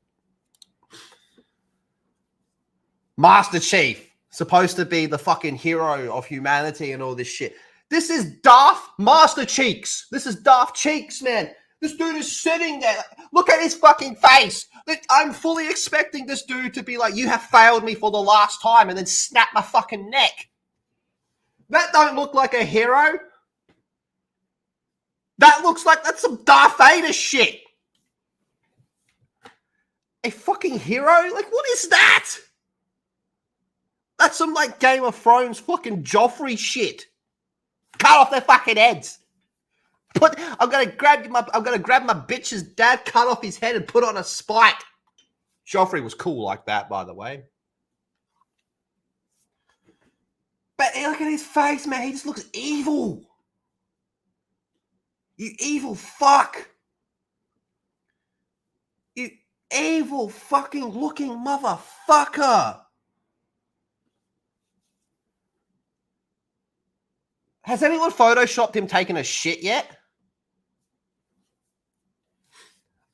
Master Chief, supposed to be the fucking hero of humanity and all this shit. This is Darth Master Cheeks. This is Darth Cheeks, man. This dude is sitting there. Look at his fucking face. I'm fully expecting this dude to be like, you have failed me for the last time, and then snap my fucking neck. That don't look like a hero. That looks like that's some Darth Vader shit. A fucking hero? Like, what is that? That's some like Game of Thrones fucking Joffrey shit. Cut off their fucking heads. I'm gonna grab my bitch's dad, cut off his head, and put on a spike. Joffrey was cool like that, by the way. But look at his face, man. He just looks evil. You evil fuck. You evil fucking looking motherfucker. Has anyone photoshopped him taking a shit yet?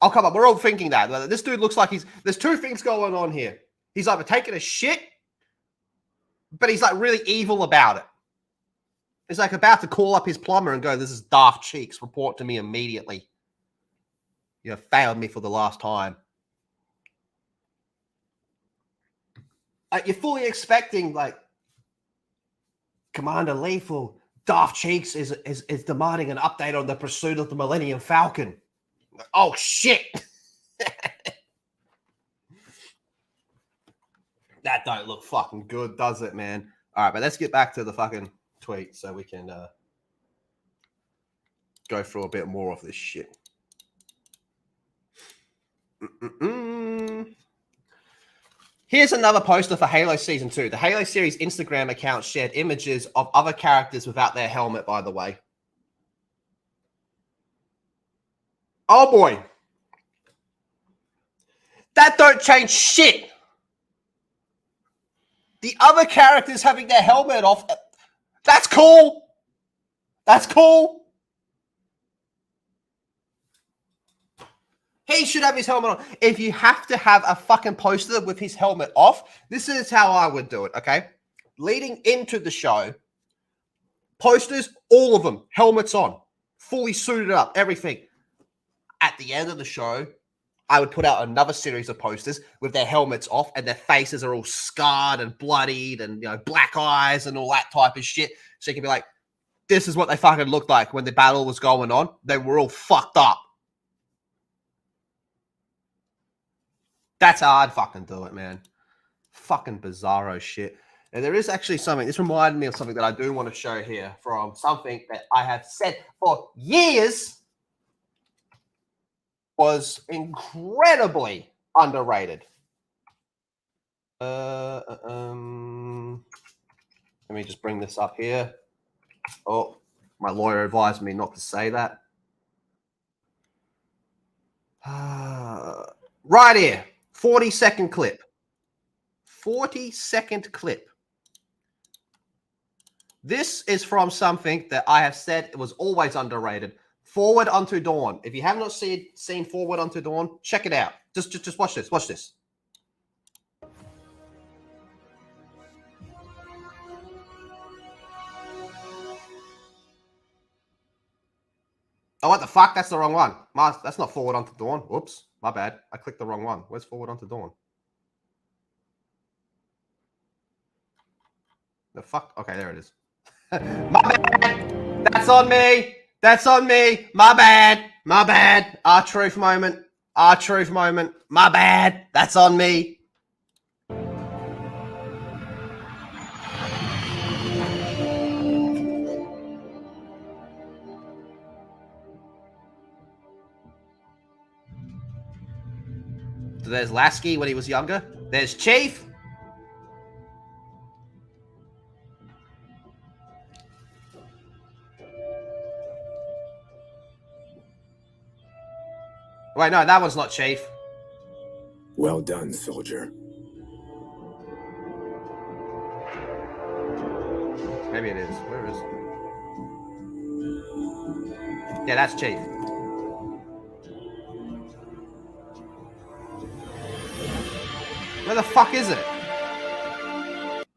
Oh, come on. We're all thinking that. This dude looks like there's two things going on here. He's either taking a shit, but he's like really evil about it. He's like about to call up his plumber and go, this is Darth Cheeks. Report to me immediately. You have failed me for the last time. You're fully expecting, like, Commander Lethal, Darth Cheeks is demanding an update on the pursuit of the Millennium Falcon. Oh, shit. That don't look fucking good, does it, man? All right, but let's get back to the fucking tweet so we can go through a bit more of this shit. Here's another poster for Halo Season 2. The Halo series Instagram account shared images of other characters without their helmet, by the way. Oh, boy. That don't change shit. The other characters having their helmet off, that's cool. That's cool. He should have his helmet on. If you have to have a fucking poster with his helmet off, this is how I would do it, okay? Leading into the show, posters, all of them, helmets on, fully suited up, everything. At the end of the show, I would put out another series of posters with their helmets off and their faces are all scarred and bloodied and, you know, black eyes and all that type of shit. So you can be like, this is what they fucking looked like when the battle was going on. They were all fucked up. That's how I'd fucking do it, man. Fucking bizarro shit. And there is actually something, this reminded me of something that I do want to show here from something that I have said for years was incredibly underrated. Let me just bring this up here. Oh, my lawyer advised me not to say that. Right here, 40-second clip. 40-second clip. This is from something that I have said was always underrated. Forward Unto Dawn. If you have not seen Forward Unto Dawn, check it out. Just watch this. Watch this. Oh, what the fuck? That's the wrong one. That's not Forward Unto Dawn. Whoops. My bad. I clicked the wrong one. Where's Forward Unto Dawn? The fuck? Okay, there it is. My bad. That's on me. That's on me. My bad. My bad. Our truth moment. Our truth moment. My bad. That's on me. So there's Lasky when he was younger. There's Chief. Wait, no, that one's not Chief. Well done, soldier. Maybe it is. Where is it? Yeah, that's Chief. Where the fuck is it?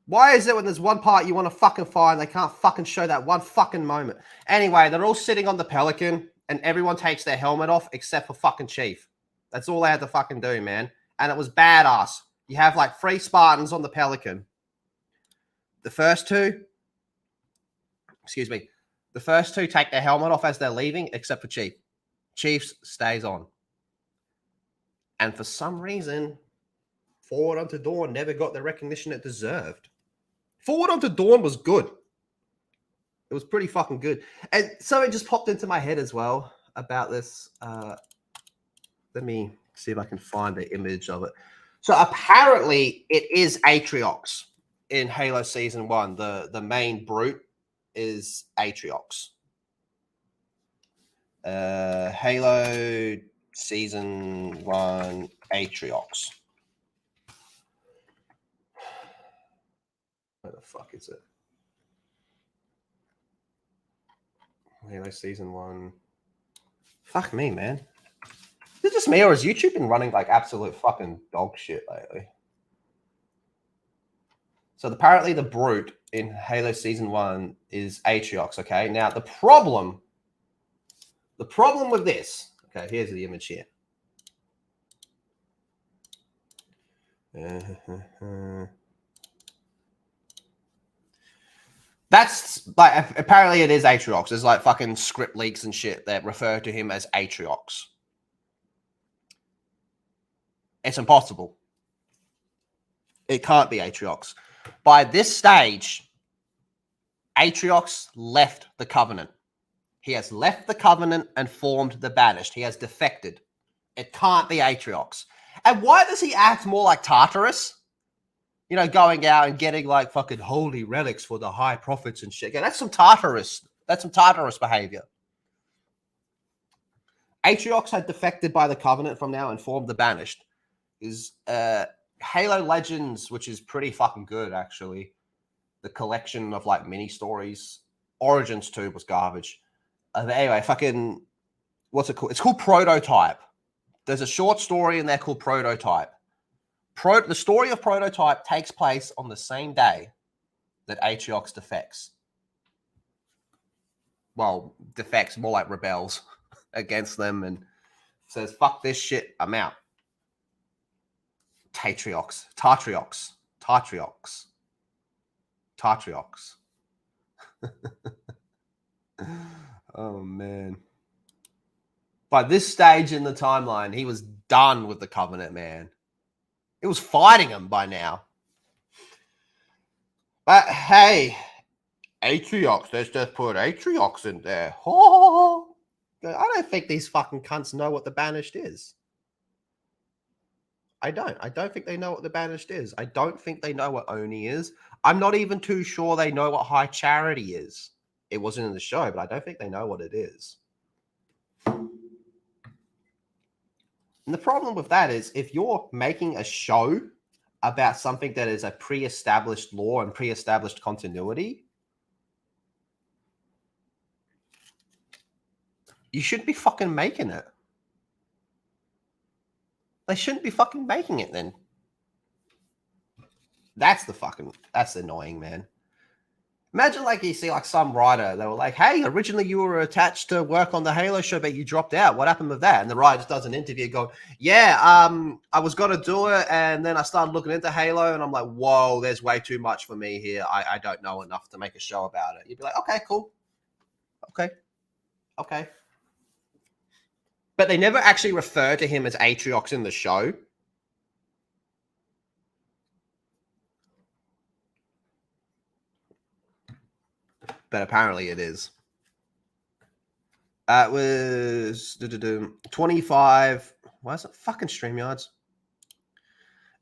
Why is it when there's one part you want to fucking find, they can't fucking show that one fucking moment? Anyway, they're all sitting on the Pelican, and everyone takes their helmet off except for fucking Chief. That's all they had to fucking do, man. And it was badass. You have like 3 Spartans on the Pelican. The first two take their helmet off as they're leaving, except for Chief. Chief stays on. And for some reason, Forward Unto Dawn never got the recognition it deserved. Forward Unto Dawn was good. It was pretty fucking good. And so it just popped into my head as well about this. Let me see if I can find the image of it. So apparently it is Atriox in Halo Season 1. The main brute is Atriox. Halo Season 1 Atriox. Where the fuck is it? Halo Season 1. Fuck me, man. Is it just me, or has YouTube been running like absolute fucking dog shit lately? So apparently the brute in Halo Season 1 is Atriox, okay? Now the problem with this, okay, here's the image here. That's like, apparently it is Atriox. There's like fucking script leaks and shit that refer to him as Atriox. It's impossible. It can't be Atriox. By this stage, Atriox left the Covenant. He has left the Covenant and formed the Banished. He has defected. It can't be Atriox. And why does he act more like Tartarus? You know, going out and getting like fucking holy relics for the high prophets and shit. Yeah, that's some Tartarus. That's some Tartarus behavior. Atriox had defected by the Covenant from now and formed the Banished. Is Halo Legends, which is pretty fucking good, actually. The collection of like mini stories. Origins 2 was garbage. Anyway, fucking, what's it called? It's called Prototype. There's a short story in there called Prototype. The story of Prototype takes place on the same day that Atriox defects. Well, defects, more like rebels against them and says, fuck this shit, I'm out. Tartriox. Oh, man. By this stage in the timeline, he was done with the Covenant, man. It was fighting him by now. But hey, Atriox, let's just put Atriox in there. Oh, I don't think these fucking cunts know what the Banished is. I don't think they know what the Banished is. I don't think they know what Oni is. I'm not even too sure they know what High Charity is. It wasn't in the show, but I don't think they know what it is. And the problem with that is if you're making a show about something that is a pre-established law and pre-established continuity, you shouldn't be fucking making it. They shouldn't be fucking making it then. That's annoying, man. Imagine like you see like some writer, they were like, hey, originally you were attached to work on the Halo show, but you dropped out. What happened with that? And the writer just does an interview going, yeah, I was going to do it. And then I started looking into Halo and I'm like, whoa, there's way too much for me here. I don't know enough to make a show about it. You'd be like, okay, cool. Okay. But they never actually refer to him as Atriox in the show. But apparently it is. It was 25. Why is it fucking StreamYards?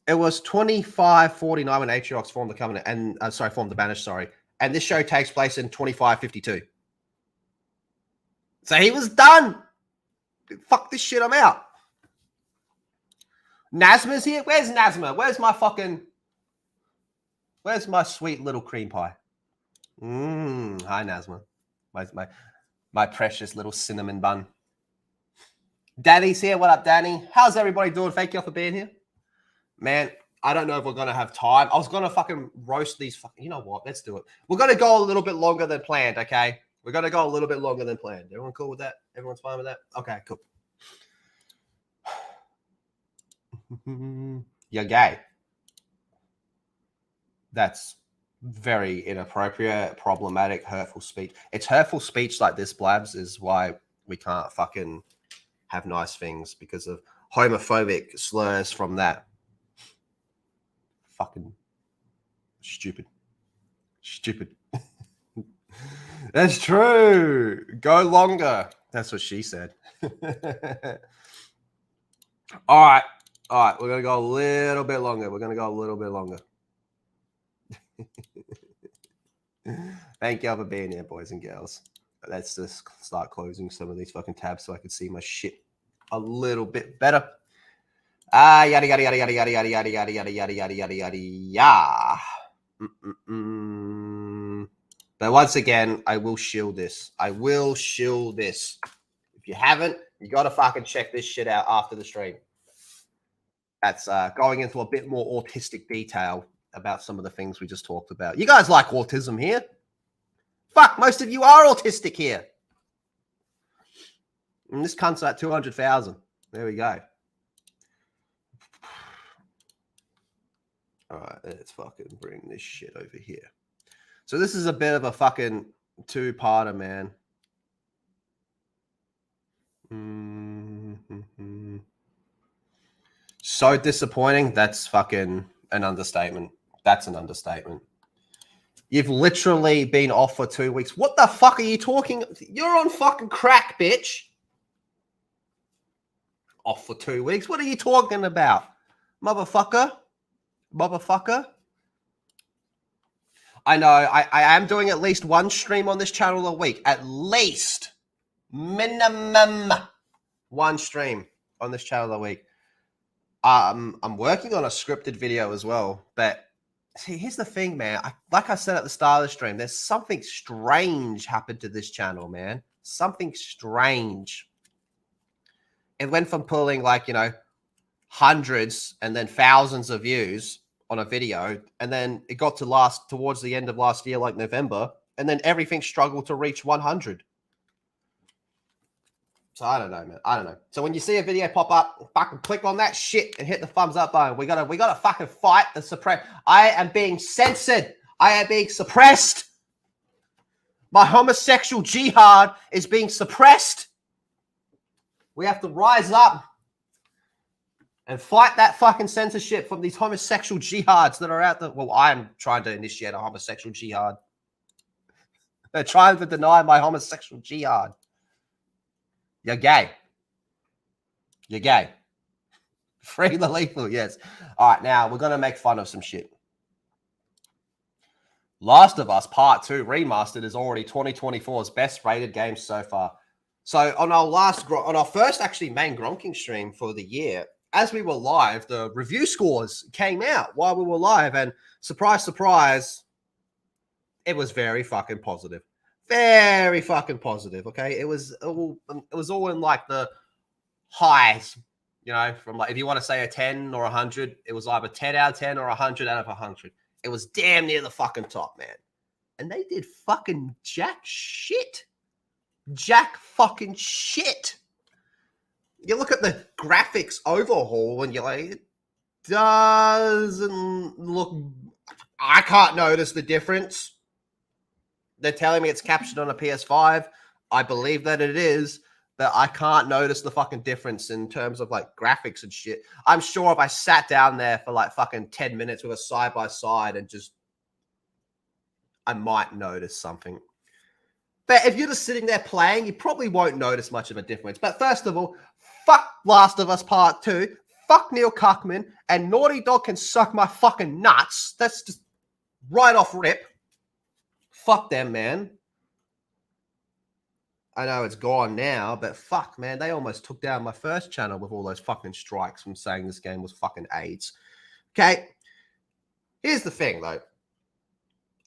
It was 25:49 when Atriox formed the Covenant and formed the Banish. Sorry, and this show takes place in 25:52. So he was done. Fuck this shit. I'm out. Nazma's here. Where's Nazma? Where's my sweet little cream pie? Hi, Nazma. My precious little cinnamon bun. Danny's here. What up, Danny? How's everybody doing? Thank you all for being here. Man, I don't know if we're going to have time. I was going to fucking roast these. You know what? Let's do it. We're going to go a little bit longer than planned, okay? We're going to go a little bit longer than planned. Everyone cool with that? Everyone's fine with that? Okay, cool. You're gay. That's very inappropriate, problematic, hurtful speech. It's hurtful speech like this, Blabs, is why we can't fucking have nice things because of homophobic slurs from that. Fucking stupid. That's true. Go longer. That's what she said. All right. We're going to go a little bit longer. Thank y'all for being here, boys and girls. Let's just start closing some of these fucking tabs so I can see my shit a little bit better. Yada yada yada yada yada yada yada yada yada yada yada yada yada yada. But once again, I will shield this. If you haven't, you got to fucking check this shit out after the stream. That's going into a bit more autistic detail about some of the things we just talked about. You guys like autism here? Fuck, most of you are autistic here. And this cunt's at 200,000. There we go. All right, let's fucking bring this shit over here. So this is a bit of a fucking two-parter, man. So disappointing. That's fucking an understatement. You've literally been off for 2 weeks. What the fuck are you talking? You're on fucking crack, bitch. Off for 2 weeks. What are you talking about? Motherfucker. I know. I am doing at least one stream on this channel a week. At least. Minimum. One stream on this channel a week. I'm working on a scripted video as well. But see, here's the thing, man. Like I said at the start of the stream, there's something strange happened to this channel, man. Something strange. It went from pulling hundreds and then thousands of views on a video, and then it got to towards the end of last year, like November, and then everything struggled to reach 100. So I don't know, man. I don't know. So when you see a video pop up, fucking click on that shit and hit the thumbs up button. We gotta fucking fight the suppress. I am being censored. I am being suppressed. My homosexual jihad is being suppressed. We have to rise up and fight that fucking censorship from these homosexual jihads that are out there. Well, I am trying to initiate a homosexual jihad. They're trying to deny my homosexual jihad. You're gay. Free the lethal, yes. All right, now we're going to make fun of some shit. Last of Us Part 2 Remastered is already 2024's best rated game so far. So on our first actually main Gronking stream for the year, as we were live, the review scores came out while we were live, and surprise, surprise, it was very fucking positive. Very fucking positive, okay? It was all in like the highs, you know, from like, if you want to say a 10 or 100, it was either 10 out of 10 or 100 out of 100. It was damn near the fucking top, man. And they did fucking jack shit. Jack fucking shit. You look at the graphics overhaul and you're like, it doesn't look, I can't notice the difference. They're telling me it's captured on a PS5. I believe that it is, but I can't notice the fucking difference in terms of like graphics and shit. I'm sure if I sat down there for like fucking 10 minutes with a side by side and just, I might notice something. But if you're just sitting there playing, you probably won't notice much of a difference. But first of all, fuck Last of Us Part 2. Fuck Neil Cuckman. And Naughty Dog can suck my fucking nuts. That's just right off rip. Fuck them, man. I know it's gone now, but fuck, man. They almost took down my first channel with all those fucking strikes from saying this game was fucking AIDS. Okay. Here's the thing, though.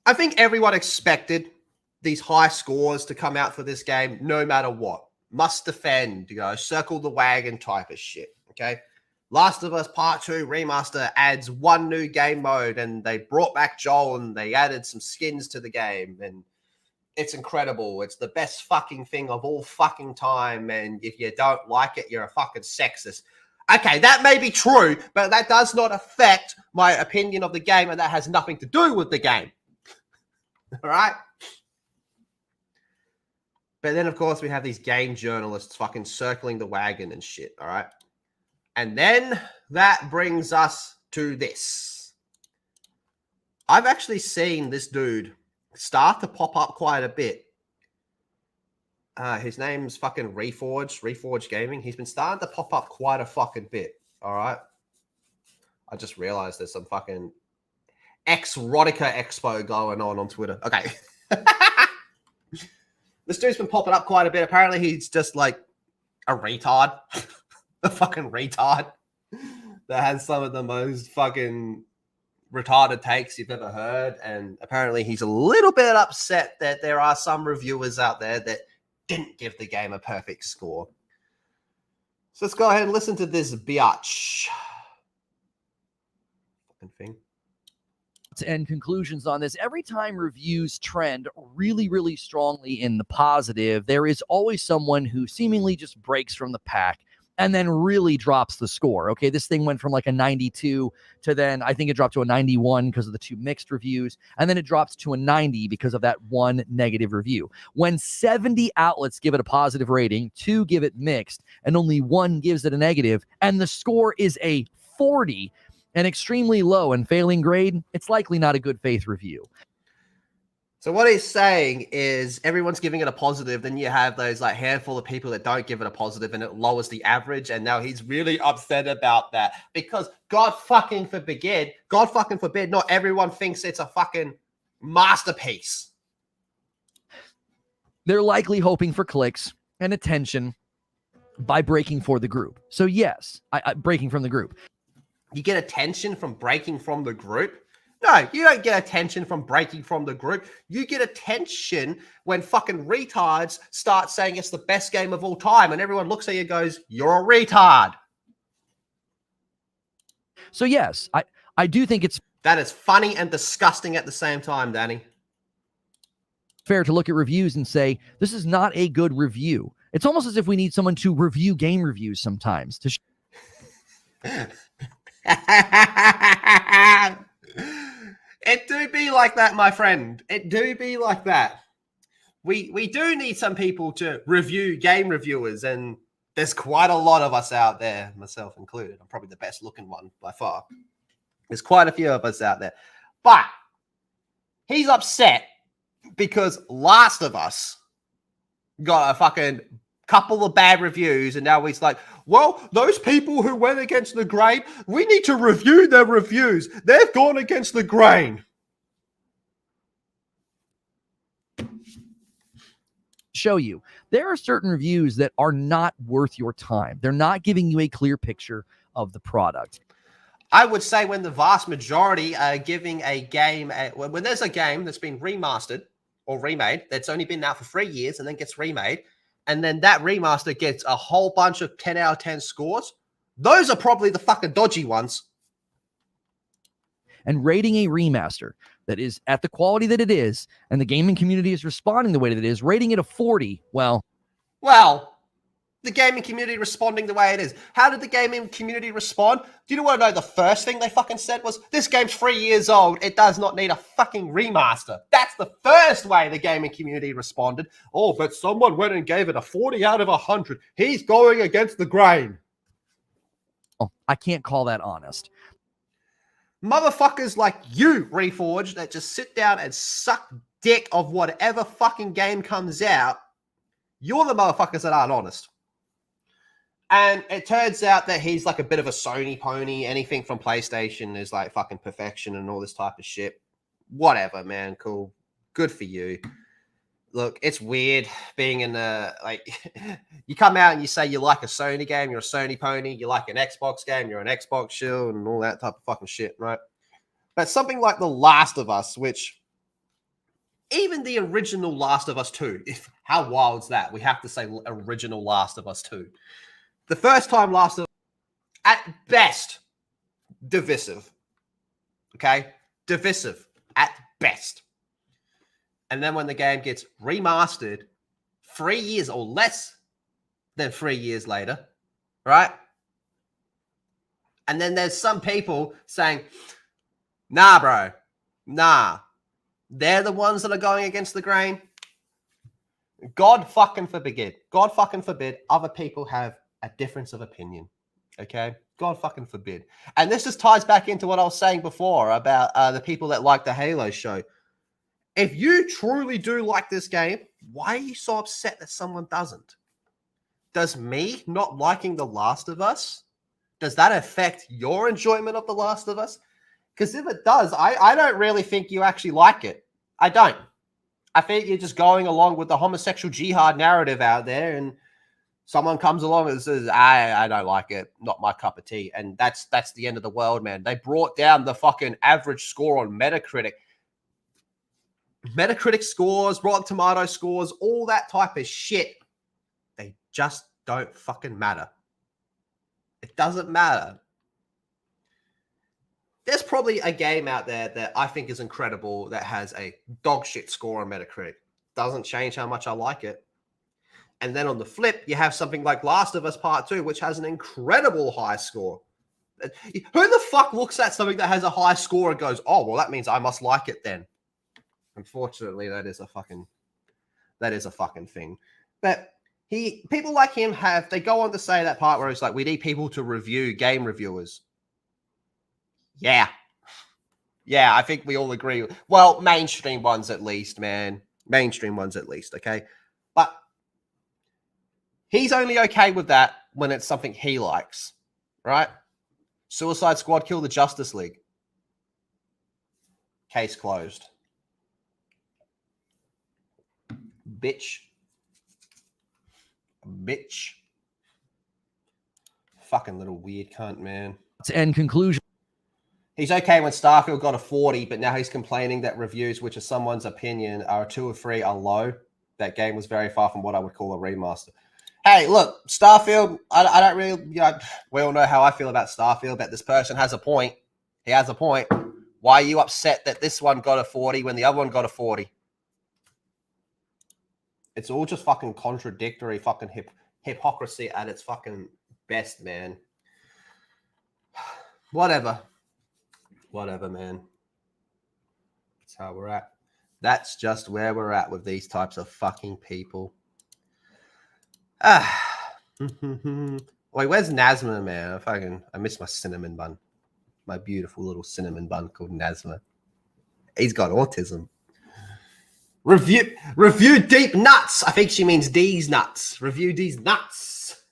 I think everyone expected these high scores to come out for this game no matter what. Must defend, you know, circle the wagon type of shit, okay? Last of Us Part 2 Remaster adds one new game mode, and they brought back Joel, and they added some skins to the game, and it's incredible. It's the best fucking thing of all fucking time, and if you don't like it, you're a fucking sexist. Okay, that may be true, but that does not affect my opinion of the game, and that has nothing to do with the game. All right? But then, of course, we have these game journalists fucking circling the wagon and shit, all right? And then that brings us to this. I've actually seen this dude start to pop up quite a bit. His name's fucking Reforge Gaming. He's been starting to pop up quite a fucking bit, all right? I just realized there's some fucking Erotica Expo going on Twitter. Okay. This dude's been popping up quite a bit. Apparently, he's just like a retard. A fucking retard that has some of the most fucking retarded takes you've ever heard. And apparently, he's a little bit upset that there are some reviewers out there that didn't give the game a perfect score. So let's go ahead and listen to this biatch. Fucking thing. And conclusions on this. Every time reviews trend really, really strongly in the positive, there is always someone who seemingly just breaks from the pack and then really drops the score. Okay, this thing went from like a 92 to then I think it dropped to a 91 because of the two mixed reviews, and then it drops to a 90 because of that one negative review. When 70 outlets give it a positive rating, 2 give it mixed, and only 1 gives it a negative, and the score is a 40, an extremely low and failing grade, it's likely not a good faith review. So what he's saying is everyone's giving it a positive, then you have those like handful of people that don't give it a positive and it lowers the average, and now he's really upset about that because God fucking forbid, not everyone thinks it's a fucking masterpiece. They're likely hoping for clicks and attention by breaking for the group. So yes, breaking from the group. You get attention from breaking from the group? No, you don't get attention from breaking from the group. You get attention when fucking retards start saying it's the best game of all time, and everyone looks at you and goes, you're a retard. So yes, I do think it's... That is funny and disgusting at the same time, Danny. Fair to look at reviews and say, this is not a good review. It's almost as if we need someone to review game reviews sometimes. It do be like that, my friend. It do be like that. We do need some people to review game reviewers, and there's quite a lot of us out there, myself included. I'm probably the best looking one by far. There's quite a few of us out there. But he's upset because Last of Us got a fucking couple of bad reviews, and now he's like, well, those people who went against the grain, we need to review their reviews. They've gone against the grain. Show you there are certain reviews that are not worth your time. They're not giving you a clear picture of the product. I would say when the vast majority are giving a game, when there's a game that's been remastered or remade, that's only been out for 3 years and then gets remade, and then that remaster gets a whole bunch of 10 out of 10 scores, those are probably the fucking dodgy ones. And rating a remaster that is at the quality that it is, and the gaming community is responding the way that it is, rating it a 40, well, the gaming community responding the way it is. How did the gaming community respond? Do you want to know the first thing they fucking said was, this game's 3 years old. It does not need a fucking remaster. That's the first way the gaming community responded. Oh, but someone went and gave it a 40 out of 100. He's going against the grain. oh, I can't call that honest. Motherfuckers like you, Reforged, that just sit down and suck dick of whatever fucking game comes out, you're the motherfuckers that aren't honest. And it turns out that he's like a bit of a Sony pony. Anything from PlayStation is like fucking perfection and all this type of shit. Whatever, man. Cool. Good for you. Look, it's weird being in the, like, you come out and you say you like a Sony game, you're a Sony pony. You like an Xbox game, you're an Xbox shill and all that type of fucking shit, right? But something like The Last of Us, which even the original Last of Us 2, how wild's that? We have to say original Last of Us 2. The first time Last of Us, at best, divisive. Okay? Divisive at best. And then when the game gets remastered 3 years or less than 3 years later, right? And then there's some people saying, nah, bro, nah. They're the ones that are going against the grain. God fucking forbid. God fucking forbid other people have a difference of opinion. Okay? God fucking forbid. And this just ties back into what I was saying before about the people that like the Halo show. If you truly do like this game, why are you so upset that someone doesn't? Does me not liking The Last of Us, does that affect your enjoyment of The Last of Us? Because if it does, I don't really think you actually like it. I don't. I think you're just going along with the homosexual jihad narrative out there, and someone comes along and says, I don't like it, not my cup of tea. And that's the end of the world, man. They brought down the fucking average score on Metacritic. Metacritic scores, Rotten Tomato scores, all that type of shit. They just don't fucking matter. It doesn't matter. There's probably a game out there that I think is incredible that has a dog shit score on Metacritic. Doesn't change how much I like it. And then on the flip, you have something like Last of Us Part 2, which has an incredible high score. Who the fuck looks at something that has a high score and goes, oh, well, that means I must like it then? Unfortunately, that is a fucking thing. But people like him they go on to say that part where it's like, we need people to review game reviewers. Yeah, I think we all agree. Well, mainstream ones at least, man. Mainstream ones at least, okay? But he's only okay with that when it's something he likes, right? Suicide Squad killed the Justice League. Case closed. Bitch. Fucking little weird cunt, man. And conclusion. He's okay when Starfield got a 40, but now he's complaining that reviews, which are someone's opinion, are 2 or 3 are low. That game was very far from what I would call a remaster. Hey, look, Starfield, I don't really, we all know how I feel about Starfield, but this person has a point. He has a point. Why are you upset that this one got a 40 when the other one got a 40? It's all just fucking contradictory, fucking hypocrisy at its fucking best, man. Whatever, man. That's how we're at. That's just where we're at with these types of fucking people. Wait, where's Nazma, man? I miss my cinnamon bun. My beautiful little cinnamon bun called Nazma. He's got autism. Review deep nuts. I think she means D's nuts. Review D's nuts.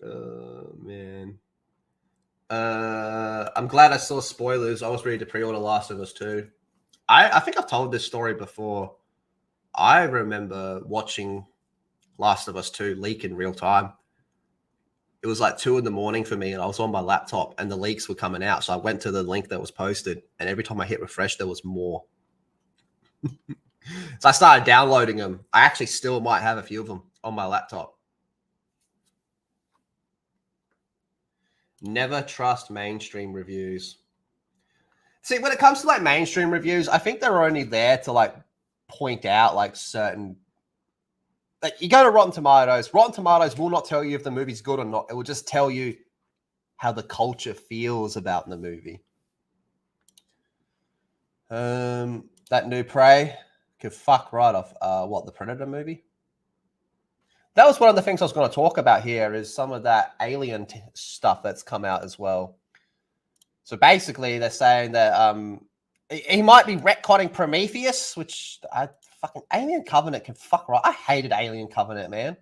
Oh, man. I'm glad I saw spoilers. I was ready to pre-order Last of Us 2. I think I've told this story before. I remember watching Last of Us 2 leak in real time. it was like 2 in the morning for me, and I was on my laptop, and the leaks were coming out. So I went to the link that was posted, and every time I hit refresh, there was more. So I started downloading them. I actually still might have a few of them on my laptop. Never trust mainstream reviews. See, when it comes to like mainstream reviews, I think they're only there to like point out like certain. Like you go to Rotten Tomatoes. Rotten Tomatoes will not tell you if the movie's good or not. It will just tell you how the culture feels about the movie. That new Prey could fuck right off. What, the Predator movie? That was one of the things I was going to talk about here is some of that alien stuff that's come out as well. So basically, they're saying that he might be retconning Prometheus, which I fucking Alien Covenant can fuck right. I hated Alien Covenant, man.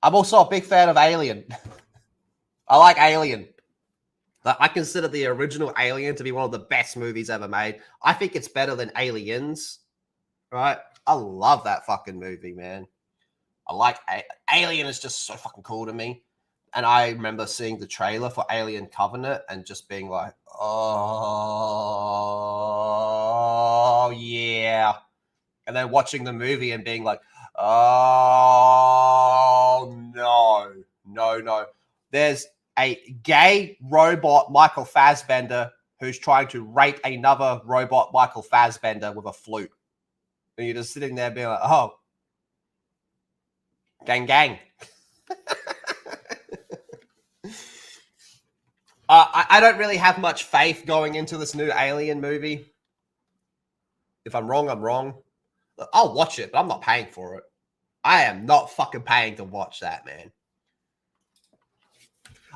I'm also a big fan of Alien. I like Alien. I consider the original Alien to be one of the best movies ever made. I think it's better than Aliens, right? I love that fucking movie, man. I like Alien is just so fucking cool to me. And I remember seeing the trailer for Alien Covenant and just being like, oh, yeah. And then watching the movie and being like, oh, no, no, no. There's a gay robot, Michael Fassbender, who's trying to rape another robot, Michael Fassbender, with a flute. And you're just sitting there being like, oh, gang, gang. I don't really have much faith going into this new Alien movie. If I'm wrong, I'm wrong. I'll watch it, but I'm not paying for it. I am not fucking paying to watch that, man.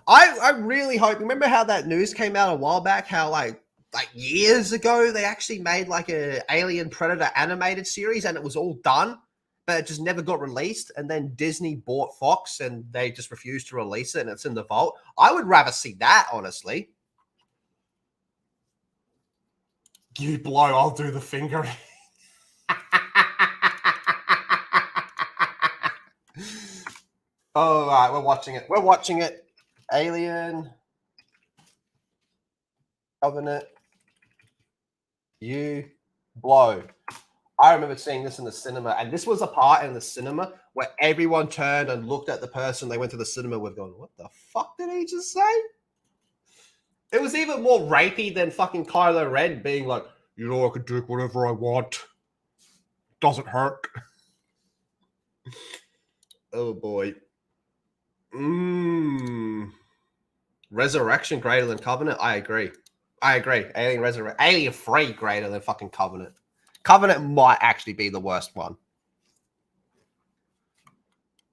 I really hope. Remember how that news came out a while back? How like years ago they actually made like a Alien Predator animated series, and it was all done, but it just never got released. And then Disney bought Fox, and they just refused to release it, and it's in the vault. I would rather see that, honestly. You blow, I'll do the fingering. All right, we're watching it. We're watching it. Alien Covenant. You blow. I remember seeing this in the cinema, and this was a part in the cinema where everyone turned and looked at the person they went to the cinema with going, what the fuck did he just say? It was even more rapey than fucking Kylo Ren being like, you know, I can drink whatever I want. Doesn't hurt. Oh, boy. Resurrection greater than Covenant? I agree. Alien 3 greater than fucking Covenant. Covenant might actually be the worst one.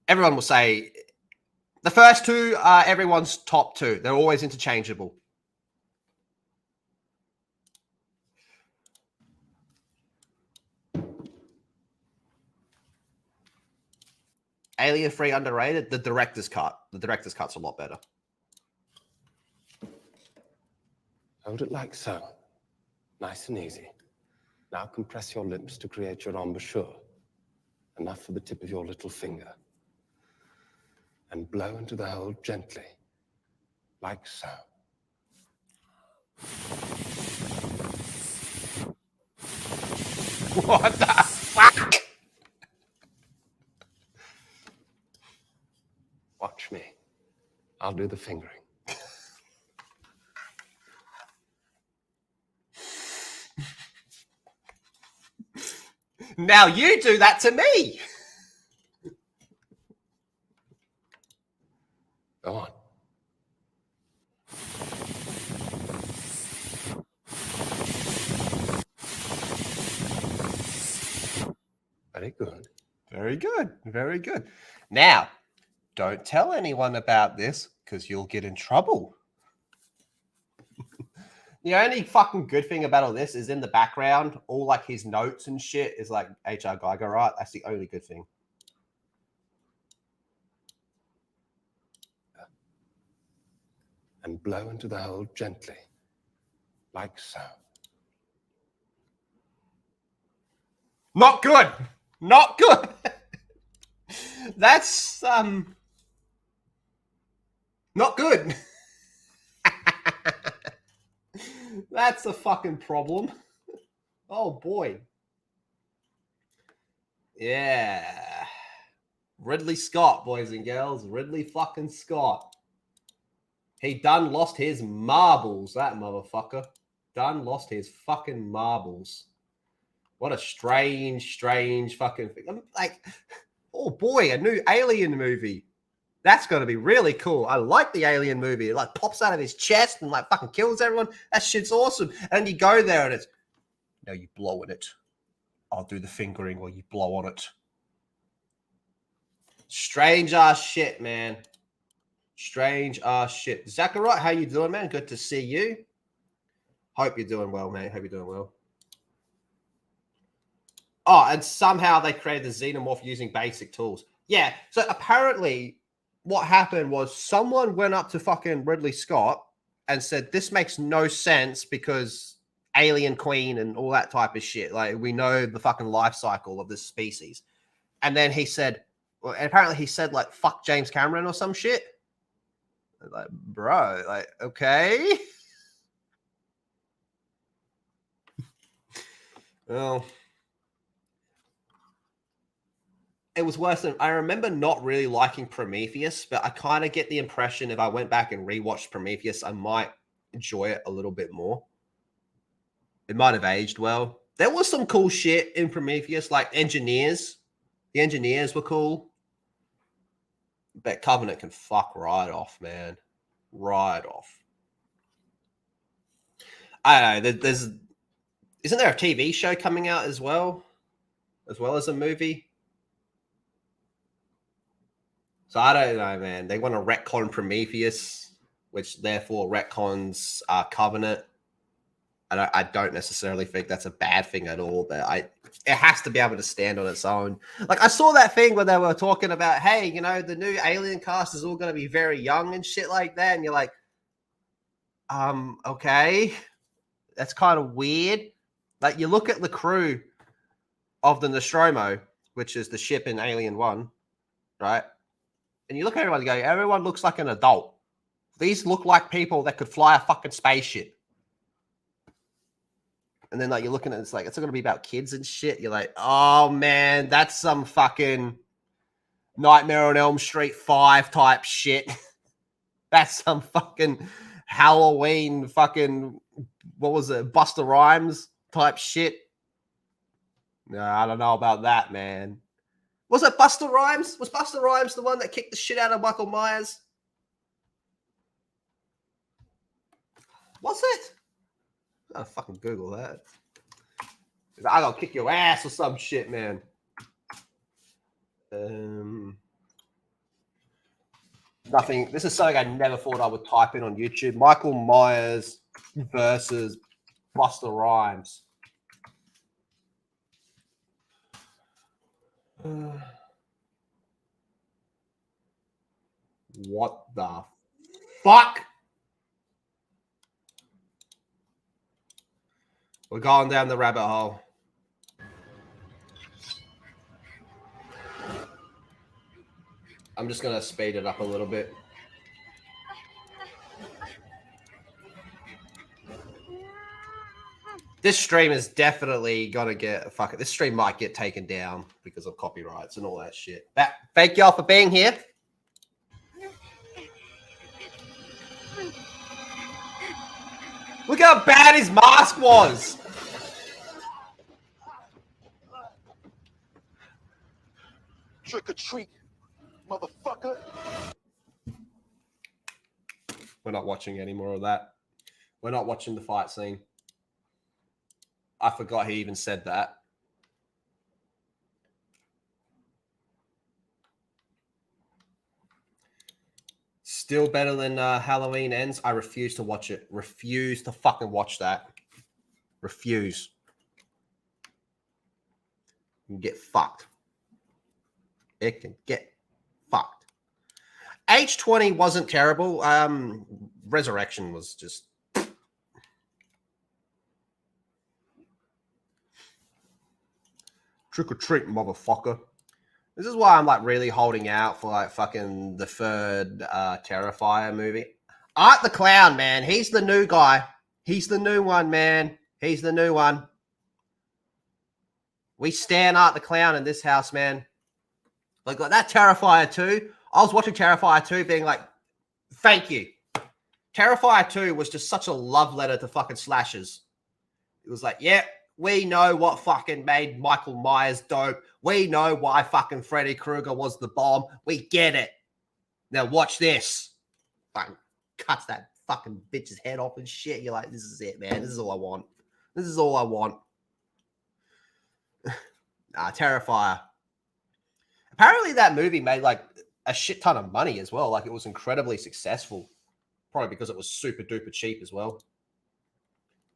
Everyone will say the first two are everyone's top two. They're always interchangeable. Alien 3 underrated. The director's cut. The director's cut's a lot better. Hold it like so. Nice and easy. Now compress your lips to create your embouchure. Enough for the tip of your little finger. And blow into the hole gently. Like so. What the fuck? Watch me. I'll do the fingering. Now you do that to me. Go on. Very good. Very good. Very good. Now, don't tell anyone about this because you'll get in trouble. The only fucking good thing about all this is in the background, all like his notes and shit is like H.R. Geiger, right? That's the only good thing. And blow into the hole gently. Like so. Not good. Not good. That's Not good. That's a fucking problem. Oh boy. Yeah. Ridley Scott, boys and girls. Ridley fucking Scott. He done lost his marbles, that motherfucker. Done lost his fucking marbles. What a strange fucking thing. I'm like, oh boy, a new Alien movie. That's going to be really cool. I like the Alien movie. It like pops out of his chest and like fucking kills everyone. That shit's awesome. And you go there and it's, no, you blow in it. I'll do the fingering while you blow on it. Strange ass shit, man. Strange ass shit. Zachariah, how you doing, man? Good to see you. Hope you're doing well, man. Hope you're doing well. Oh, and somehow they created the xenomorph using basic tools. Yeah, so apparently what happened was someone went up to fucking Ridley Scott and said, this makes no sense because alien queen and all that type of shit. Like, we know the fucking life cycle of this species. And then he said, well, and apparently he said, like, fuck James Cameron or some shit. Like, bro, like, okay. Well, it was worse than I remember not really liking Prometheus, but I kind of get the impression if I went back and rewatched Prometheus, I might enjoy it a little bit more. It might have aged well. There was some cool shit in Prometheus, like engineers. The engineers were cool. But Covenant can fuck right off, man. Right off. I don't know. Isn't there a TV show coming out as well as a movie? So I don't know, man. They want to retcon Prometheus, which therefore retcons Covenant. And I don't necessarily think that's a bad thing at all, but it has to be able to stand on its own. Like, I saw that thing where they were talking about, hey, you know, the new Alien cast is all going to be very young and shit like that. And you're like, okay. That's kind of weird. Like, you look at the crew of the Nostromo, which is the ship in Alien 1, right? And you look at everyone and go, everyone looks like an adult. These look like people that could fly a fucking spaceship. And then, like, you're looking at it, it's like, it's going to be about kids and shit. You're like, oh, man, that's some fucking Nightmare on Elm Street 5 type shit. That's some fucking Halloween fucking, what was it, Busta Rhymes type shit. No, I don't know about that, man. Was it Busta Rhymes? Was Busta Rhymes the one that kicked the shit out of Michael Myers? Was it? I gotta fucking Google that. I gotta kick your ass or some shit, man. Nothing. This is something I never thought I would type in on YouTube. Michael Myers versus Busta Rhymes. What the fuck? We're going down the rabbit hole. I'm just going to speed it up a little bit. This stream is definitely going to get... Fuck it. This stream might get taken down because of copyrights and all that shit. Thank y'all for being here. Look how bad his mask was. Trick or treat, motherfucker. We're not watching any more of that. We're not watching the fight scene. I forgot he even said that. Still better than Halloween Ends. I refuse to watch it. Refuse to fucking watch that. Refuse. You can get fucked. It can get fucked. H20 wasn't terrible. Resurrection was just... Trick or treat, motherfucker. This is why I'm like really holding out for like fucking the third Terrifier movie. Art the Clown, man. He's the new guy. He's the new one, man. He's the new one. We stand Art the Clown in this house, man. Like that Terrifier 2. I was watching Terrifier 2 being like, thank you. Terrifier 2 was just such a love letter to fucking slashers. It was like, yeah, we know what fucking made Michael Myers dope. We know why fucking Freddy Krueger was the bomb. We get it. Now watch this. Fucking cuts that fucking bitch's head off and shit. You're like, this is it, man. This is all I want. This is all I want. Terrifier. Apparently that movie made like a shit ton of money as well. Like it was incredibly successful. Probably because it was super duper cheap as well.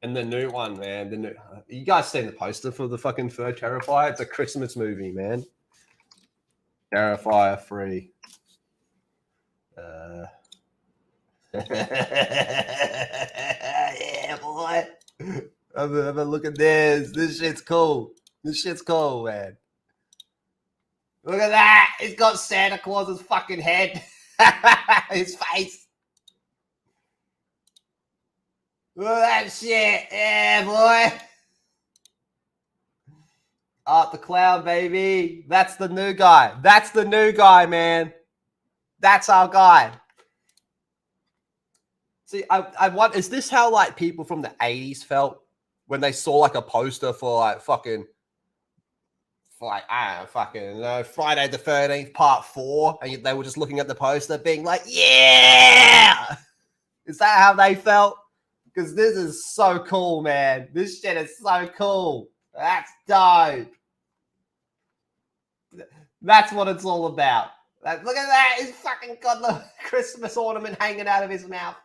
And the new one, man. You guys seen the poster for the fucking third Terrifier? It's a Christmas movie, man. Terrifier 3. Yeah, boy. Have a look at this. This shit's cool. This shit's cool, man. Look at that. It's got Santa Claus's fucking head. His face. Look at that shit. Yeah, boy. Art the Clown, baby. That's the new guy. That's the new guy, man. That's our guy. See, I want, is this how like people from the 80s felt when they saw like a poster for like fucking, for like, I don't know, Friday the 13th part 4, and they were just looking at the poster being like, yeah! Is that how they felt? Because this is so cool, man. This shit is so cool. That's dope. That's what it's all about. Like, look at that. He's fucking got the Christmas ornament hanging out of his mouth.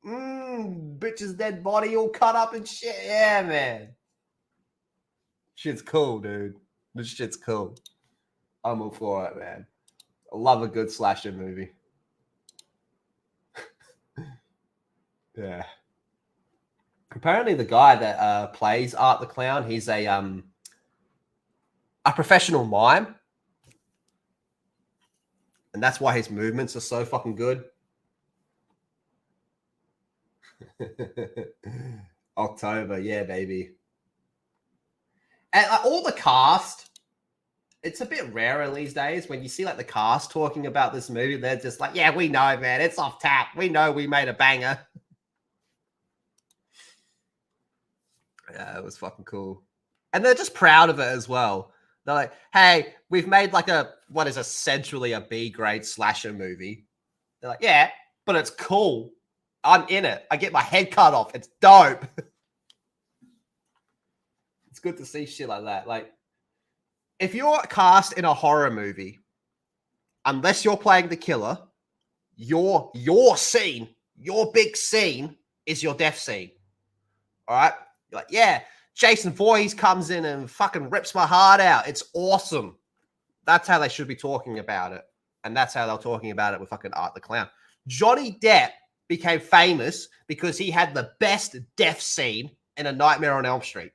Bitch's dead body all cut up and shit. Yeah, man. Shit's cool, dude. This shit's cool. I'm all for it, man. I love a good slasher movie. Yeah. Apparently the guy that plays Art the Clown, he's a professional mime. And that's why his movements are so fucking good. October, yeah, baby. And all the cast, it's a bit rarer these days when you see like the cast talking about this movie. They're just like, yeah, we know, man. It's off tap. We know we made a banger. Yeah, it was fucking cool. And they're just proud of it as well. They're like, hey, we've made like what is essentially a B-grade slasher movie. They're like, yeah, but it's cool. I'm in it. I get my head cut off. It's dope. It's good to see shit like that. Like, if you're cast in a horror movie, unless you're playing the killer, your scene, your big scene is your death scene. All right? You're like, yeah, Jason Voorhees comes in and fucking rips my heart out. It's awesome. That's how they should be talking about it. And that's how they're talking about it with fucking Art the Clown. Johnny Depp became famous because he had the best death scene in A Nightmare on Elm Street.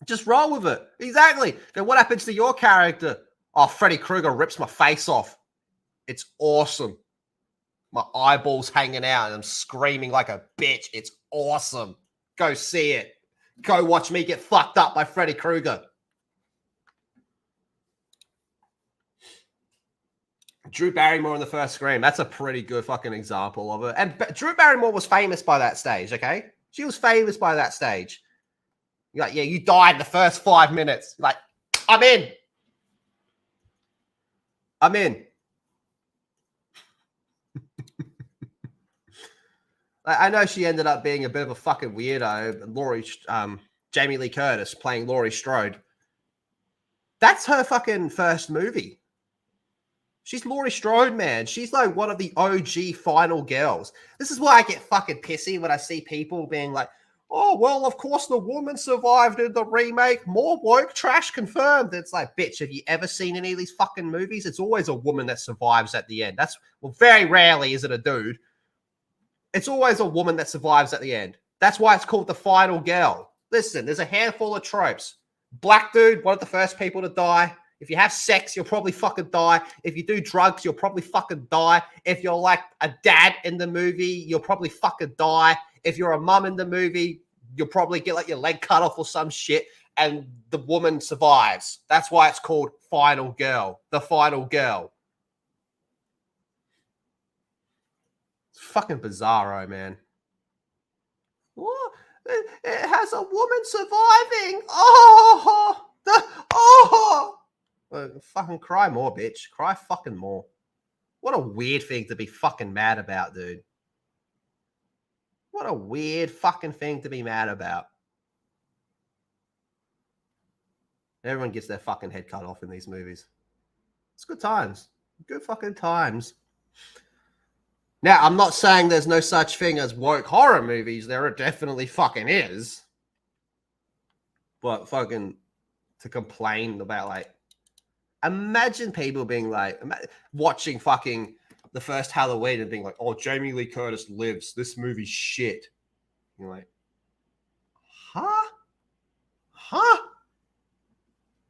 Just roll with it. Exactly. Then what happens to your character? Oh, Freddy Krueger rips my face off. It's awesome. My eyeballs hanging out and I'm screaming like a bitch. It's awesome. Go see it. Go watch me get fucked up by Freddy Krueger. Drew Barrymore in the first Scream. That's a pretty good fucking example of it. And Drew Barrymore was famous by that stage, okay? She was famous by that stage. You're like, yeah, you died in the first 5 minutes. You're like, I'm in. I'm in. I know she ended up being a bit of a fucking weirdo. Jamie Lee Curtis playing Laurie Strode. That's her fucking first movie. She's Laurie Strode, man. She's like one of the OG final girls. This is why I get fucking pissy when I see people being like, oh, well, of course the woman survived in the remake. More woke trash confirmed. It's like, bitch, have you ever seen any of these fucking movies? It's always a woman that survives at the end. Well, very rarely is it a dude. It's always a woman that survives at the end. That's why it's called The Final Girl. Listen, there's a handful of tropes. Black dude, one of the first people to die. If you have sex, you'll probably fucking die. If you do drugs, you'll probably fucking die. If you're like a dad in the movie, you'll probably fucking die. If you're a mum in the movie, you'll probably get like your leg cut off or some shit, and the woman survives. That's why it's called Final Girl. The Final Girl. It's fucking bizarro, man. What? It has a woman surviving. Fucking cry more, bitch. Cry fucking more. What a weird thing to be fucking mad about, dude. What a weird fucking thing to be mad about. Everyone gets their fucking head cut off in these movies. It's good times. Good fucking times. Now, I'm not saying there's no such thing as woke horror movies. There definitely fucking is. But fucking to complain about, like, imagine people being like, watching fucking the first Halloween and being like, oh, Jamie Lee Curtis lives. This movie's shit. You're like, huh? Huh?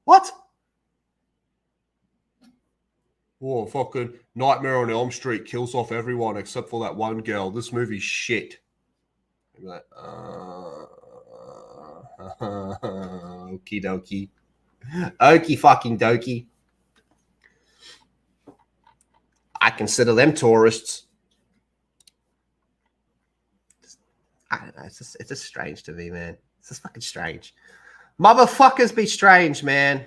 What? Oh, fucking Nightmare on Elm Street kills off everyone except for that one girl. This movie's shit. I'm like, okie dokie. Okie fucking dokie. I consider them tourists. I don't know. It's just strange to me, man. It's just fucking strange. Motherfuckers be strange, man.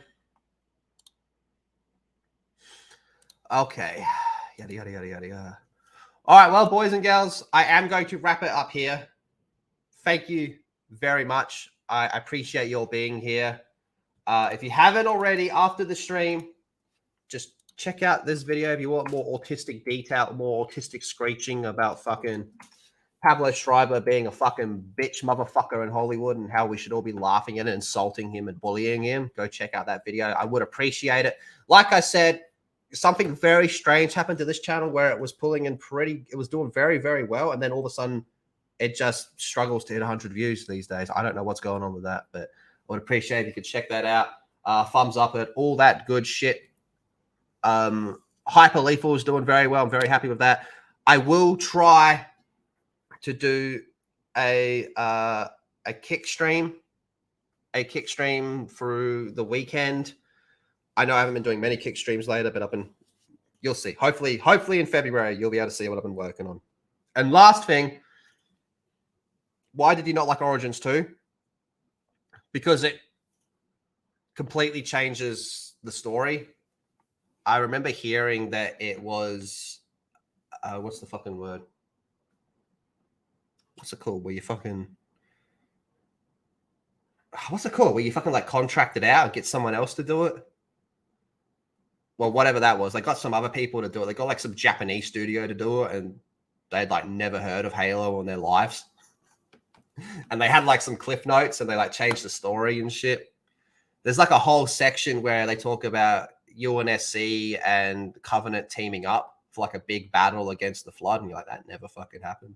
Okay. Yada, yada, yada, yada, yada. All right, well, boys and girls, I am going to wrap it up here. Thank you very much. I appreciate you all being here. If you haven't already, after the stream, just check out this video if you want more autistic detail, more autistic screeching about fucking Pablo Schreiber being a fucking bitch motherfucker in Hollywood and how we should all be laughing at it, insulting him and bullying him. Go check out that video. I would appreciate it. Like I said, something very strange happened to this channel where it was pulling in it was doing very, very well. And then all of a sudden it just struggles to hit 100 views these days. I don't know what's going on with that, but I would appreciate if you could check that out. Thumbs up at all that good shit. Hyper Lethal is doing very well. I'm very happy with that. I will try to do a kick stream through the weekend. I know I haven't been doing many kick streams later, but you'll see. Hopefully in February, you'll be able to see what I've been working on. And last thing, why did you not like Origins 2? Because it completely changes the story. I remember hearing that it was, what's the fucking word? What's it called? Where you fucking like contract it out and get someone else to do it? Well, whatever that was, they got some other people to do it. They got like some Japanese studio to do it, and they'd like never heard of Halo in their lives. And they had like some cliff notes, and they like changed the story and shit. There's like a whole section where they talk about UNSC and Covenant teaming up for like a big battle against the Flood, and you're like, that never fucking happened.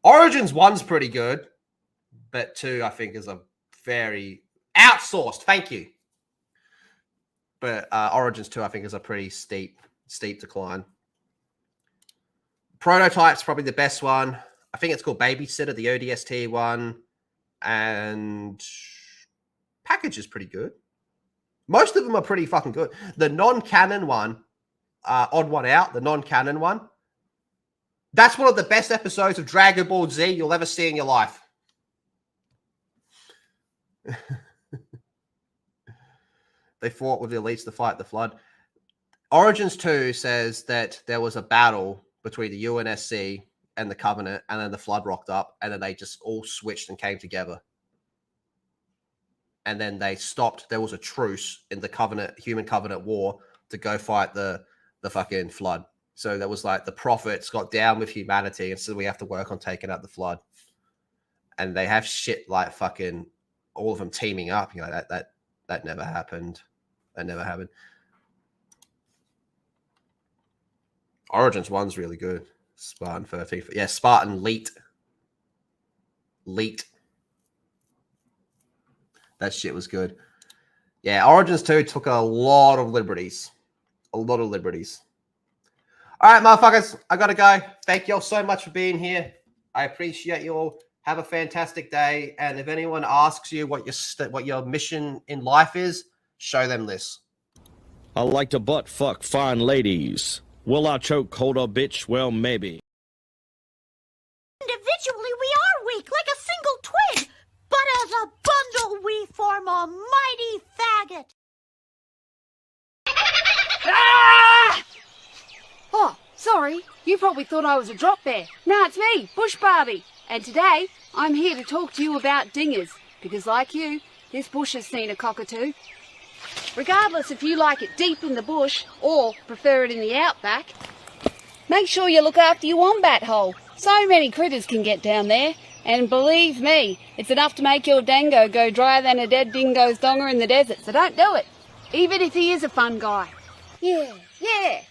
Origins 1's pretty good, but 2 I think is a very outsourced. Thank you. But Origins 2, I think, is a pretty steep decline. Prototype's probably the best one. I think it's called Babysitter, the ODST one. And Package is pretty good. Most of them are pretty fucking good. The non-canon one, Odd One Out, the non-canon one, that's one of the best episodes of Dragon Ball Z you'll ever see in your life. They fought with the elites to fight the Flood. Origins 2 says that there was a battle between the UNSC and the Covenant, and then the Flood rocked up, and then they just all switched and came together. And then they stopped. There was a truce in the Human Covenant war to go fight the fucking Flood. So there was like the prophets got down with humanity, and so we have to work on taking out the Flood. And they have shit like fucking all of them teaming up. You know, that never happened. That never happened. Origins 1's really good. Spartan 13. Yeah, Spartan Leet. Leet. That shit was good. Yeah, Origins 2 took a lot of liberties. A lot of liberties. All right, motherfuckers, I gotta go. Thank you all so much for being here. I appreciate you all. Have a fantastic day. And if anyone asks you what your mission in life is, show them this. I like to butt fuck fine ladies. Will I choke hold a bitch? Well, maybe. Individually, we are weak, like a single twig. But as a bundle, we form a mighty faggot. Ah! Oh, sorry. You probably thought I was a drop bear. No, it's me, Bush Barbie. And today, I'm here to talk to you about dingers. Because like you, this bush has seen a cockatoo. Regardless if you like it deep in the bush or prefer it in the outback, make sure you look after your wombat hole. So many critters can get down there. And believe me, it's enough to make your dango go drier than a dead dingo's donger in the desert. So don't do it. Even if he is a fun guy. Yeah,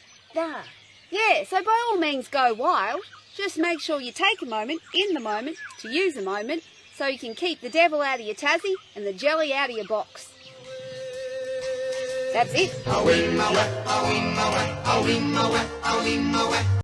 so by all means go wild. Just make sure you take a moment, in the moment, to use a moment, so you can keep the devil out of your tassie and the jelly out of your box. That's it.